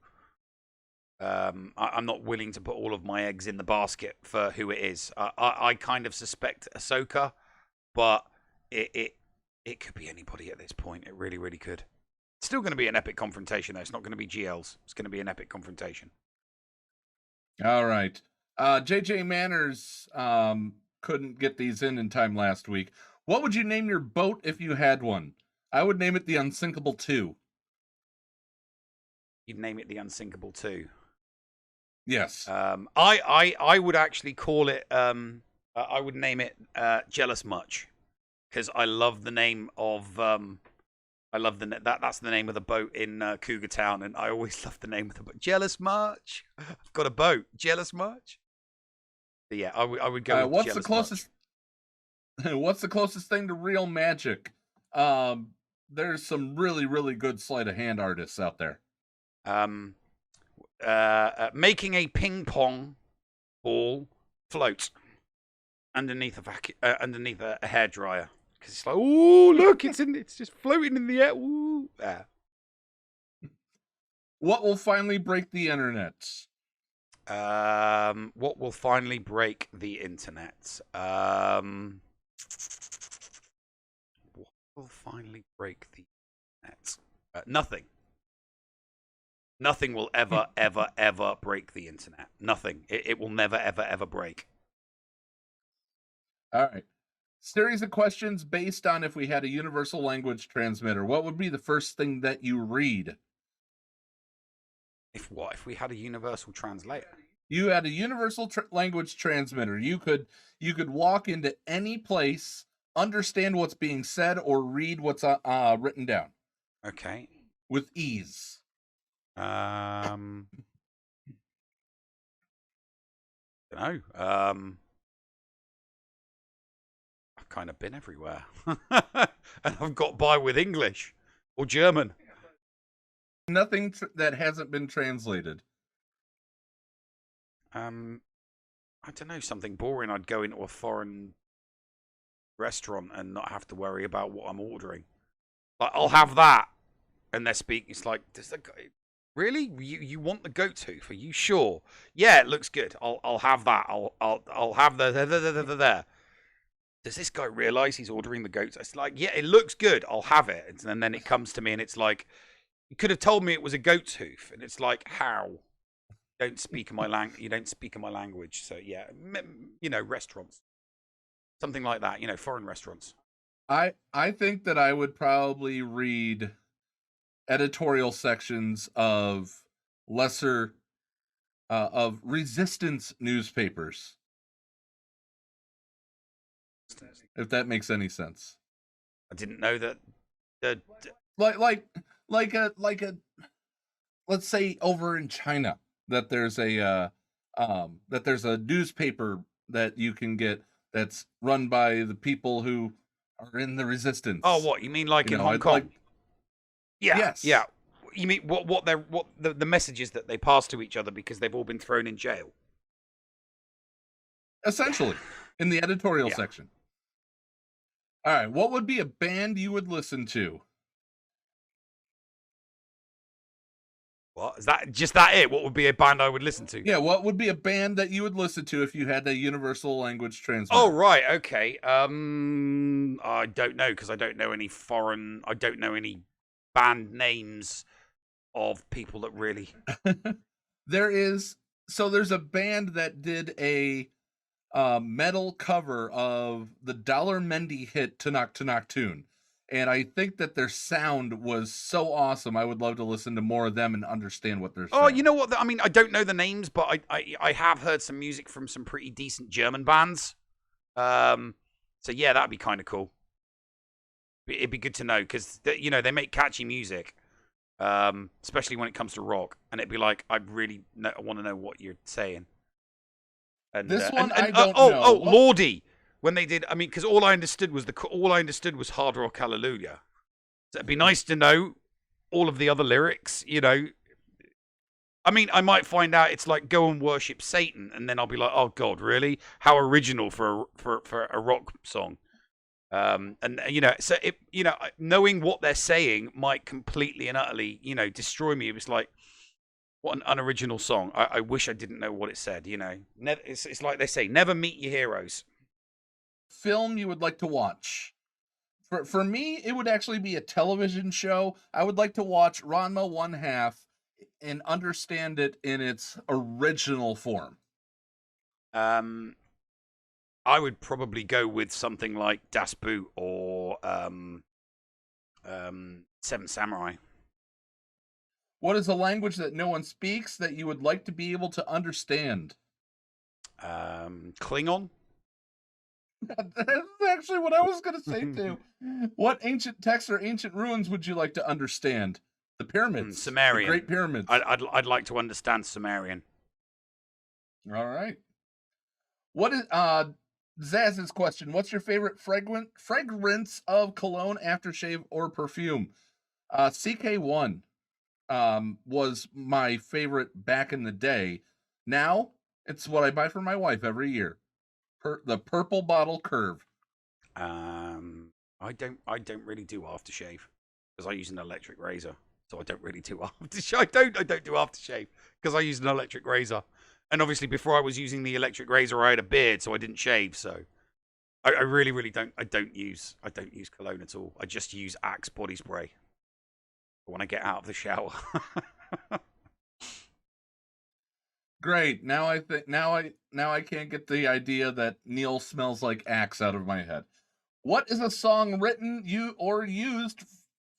I'm not willing to put all of my eggs in the basket for who it is. I kind of suspect Ahsoka, but it could be anybody at this point. It really, really could. It's still going to be an epic confrontation, though. It's not going to be GLs. It's going to be an epic confrontation. All right. JJ Manners couldn't get these in time last week. What would you name your boat if you had one? I would name it the Unsinkable 2. You'd name it the Unsinkable 2? Yes. I would actually call it, I would name it Jealous Much, because I love the name of, that's the name of the boat in Cougar Town, and I always love the name of the boat. Jealous Much. I've got a boat. Jealous Much. But yeah, I would go with what's the closest Much. What's the closest thing to real magic? There's some really, really good sleight of hand artists out there. Making a ping pong ball float underneath a hairdryer, because it's like, oh look, it's just floating in the air. Ooh. What will finally break the internet? What will finally break the internet? What will finally break the internet? Nothing. Nothing will ever, ever, ever break the internet. Nothing. It will never, ever, ever break. All right. Series of questions based on if we had a universal language transmitter. What would be the first thing that you read? If we had a universal translator? You had a universal language transmitter. You could walk into any place, understand what's being said, or read what's written down. Okay. With ease. I don't know. I've kind of been everywhere, and I've got by with English or German. Nothing that hasn't been translated. I don't know, something boring. I'd go into a foreign restaurant and not have to worry about what I'm ordering. Like, I'll have that, and they're speaking. It's like, does the guy really? You want the goat tooth? Are you sure? Yeah, it looks good. I'll have that. I'll have the there. Does this guy realize he's ordering the goat? It's like, yeah, it looks good. I'll have it. And then it comes to me, and it's like, you could have told me it was a goat tooth, and it's like, how? You don't speak in my language. So yeah, restaurants, something like that. Foreign restaurants. I think that I would probably read editorial sections of lesser of resistance newspapers, if that makes any sense. I didn't know that. Like a let's say over in China that there's a newspaper that you can get that's run by the people who are in the resistance. Oh, what you mean, like in Hong Kong? Yeah, yes. Yeah. You mean what the messages that they pass to each other because they've all been thrown in jail? Essentially, in the editorial section. All right, what would be a band you would listen to? What is that? Just that it? What would be a band I would listen to? Yeah, what would be a band that you would listen to if you had the universal language transmitter? Oh, right, okay. I don't know, because I don't know any I don't know any band names of people that really. There's a band that did a metal cover of the Dollar Mendy hit Tunok Tunok Tune. And I think that their sound was so awesome. I would love to listen to more of them and understand what they're saying. Oh, you know what? I mean, I don't know the names, but I have heard some music from some pretty decent German bands. So yeah, that'd be kind of cool. It'd be good to know because they make catchy music, especially when it comes to rock. And it'd be like, I really want to know what you're saying. And this one I don't know. Oh, Lordy. When they did, I mean, because all I understood was Hard Rock Hallelujah. So it'd be nice to know all of the other lyrics. I mean, I might find out it's like go and worship Satan, and then I'll be like, oh God, really? How original for a rock song. So knowing what they're saying might completely and utterly, destroy me. It was like, what an unoriginal song. I wish I didn't know what it said. It's like they say, never meet your heroes. Film you would like to watch? For me, it would actually be a television show. I would like to watch Ranma 1/2 and understand it in its original form. I would probably go with something like Das Boot or Seven Samurai. What is a language that no one speaks that you would like to be able to understand? Klingon. That's actually what I was going to say too. What ancient texts or ancient ruins would you like to understand? The pyramids. Sumerian. The Great Pyramids. I'd like to understand Sumerian. All right. What is Zaz's question? What's your favorite fragrance of cologne, aftershave, or perfume? CK1 was my favorite back in the day. Now it's what I buy for my wife every year. The purple bottle Curve. I don't really do aftershave because I use an electric razor, so I don't really do aftershave. I don't do aftershave because I use an electric razor, and obviously before I was using the electric razor, I had a beard, so I didn't shave. So I really don't. I don't use cologne at all. I just use Axe body spray when I get out of the shower. Great. Now I can't get the idea that Neil smells like Axe out of my head. What is a song written or used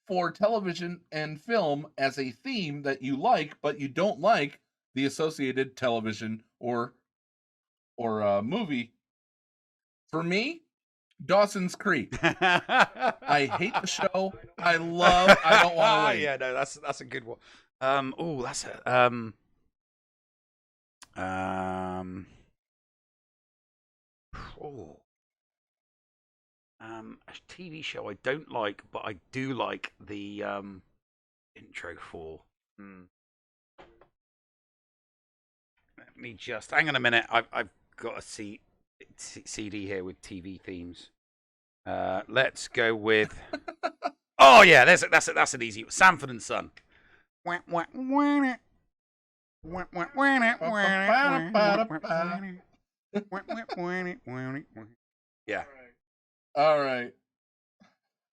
for television and film as a theme that you like but you don't like the associated television or movie. For me, Dawson's Creek. I hate the show. I don't want to wait. Yeah, no, that's a good one. That's a a TV show I don't like, but I do like the intro for. Let me just hang on a minute. I've got a CD here with TV themes. Let's go with. Oh yeah, that's an easy. Sanford and Son. Yeah. All right.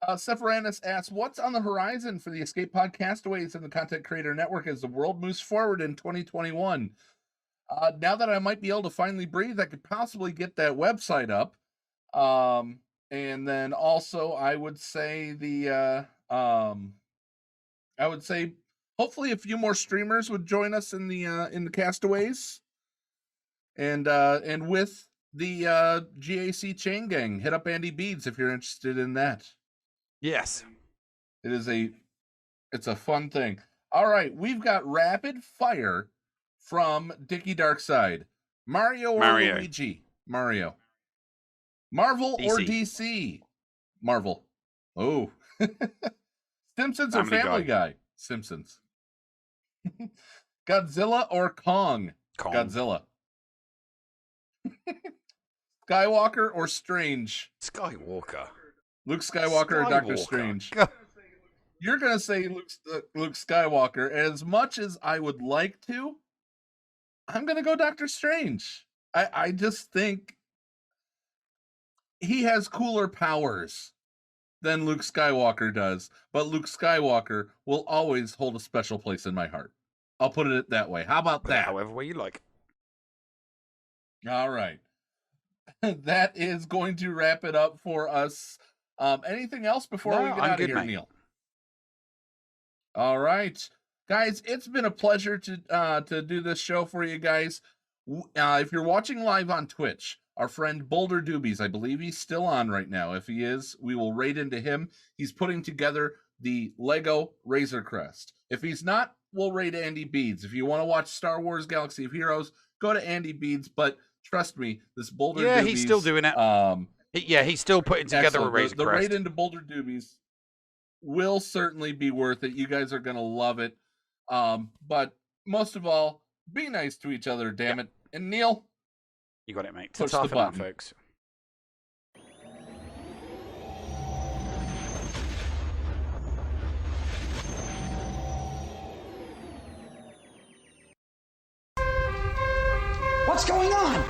Sephiranus asks, what's on the horizon for the Escape Pod Castaways and the Content Creator Network as the world moves forward in 2021? Now that I might be able to finally breathe, I could possibly get that website up. And then also I would say hopefully a few more streamers would join us in the Castaways. And with the GAC Chain Gang, hit up Andy Beads if you're interested in that. Yes. It's a fun thing. All right, we've got rapid fire from Dickie Darkside. Mario or Luigi? Mario. Marvel DC. or DC? Marvel. Oh. Simpsons or Family Guy? Simpsons. Godzilla or Kong? Godzilla. Skywalker or Strange? Skywalker. Luke Skywalker or Doctor Strange? You're going to say Luke Skywalker. As much as I would like to, I'm going to go Doctor Strange. I just think he has cooler powers than Luke Skywalker does, but Luke Skywalker will always hold a special place in my heart. I'll put it that way. How about that? However way you like. All right. That is going to wrap it up for us. Anything else before we get out of here, Neil? All right. Guys, it's been a pleasure to do this show for you guys. If you're watching live on Twitch, our friend Boulder Doobies, I believe he's still on right now. If he is, we will raid into him. He's putting together the Lego Razor Crest. If he's not, we'll raid Andy Beads. If you want to watch Star Wars Galaxy of Heroes, go to Andy Beads. But trust me, this Boulder Doobies... he's still doing it. He's still putting together a Razor Crest. The raid into Boulder Doobies will certainly be worth it. You guys are going to love it. But most of all, be nice to each other, damn it. And Neil, you got it, mate. Push Ta-ta the for now, button. folks. What's going on?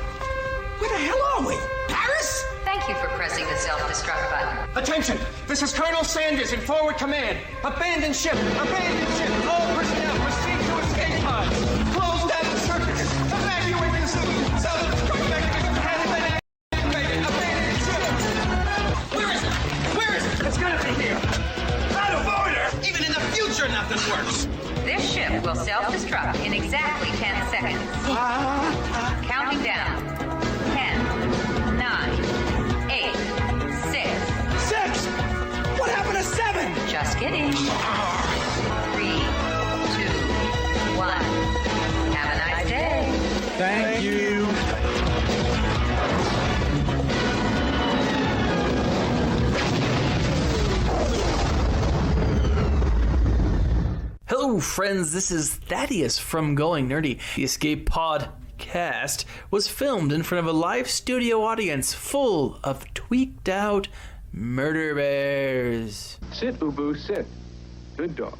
Where the hell are we? Paris? Thank you for pressing the self-destruct button. Attention! This is Colonel Sanders in forward command. Abandon ship! Abandon ship! All personnel proceed to escape pods. Close down the circuits. Evacuate the city. Self-destruct mechanism has been activated. Abandon ship! Where is it? Where is it? It's gonna be here. Out of order! Even in the future, nothing works. This ship will self-destruct in exactly 10 seconds. Counting down. 10, 9, 8, 6. 6! What happened to 7? Just kidding. 3, 2, 1. Have a nice day. Thank you. Hello, friends. This is Thaddeus from Going Nerdy. The Escape Podcast was filmed in front of a live studio audience full of tweaked out murder bears. Sit, Boo Boo, sit. Good dog.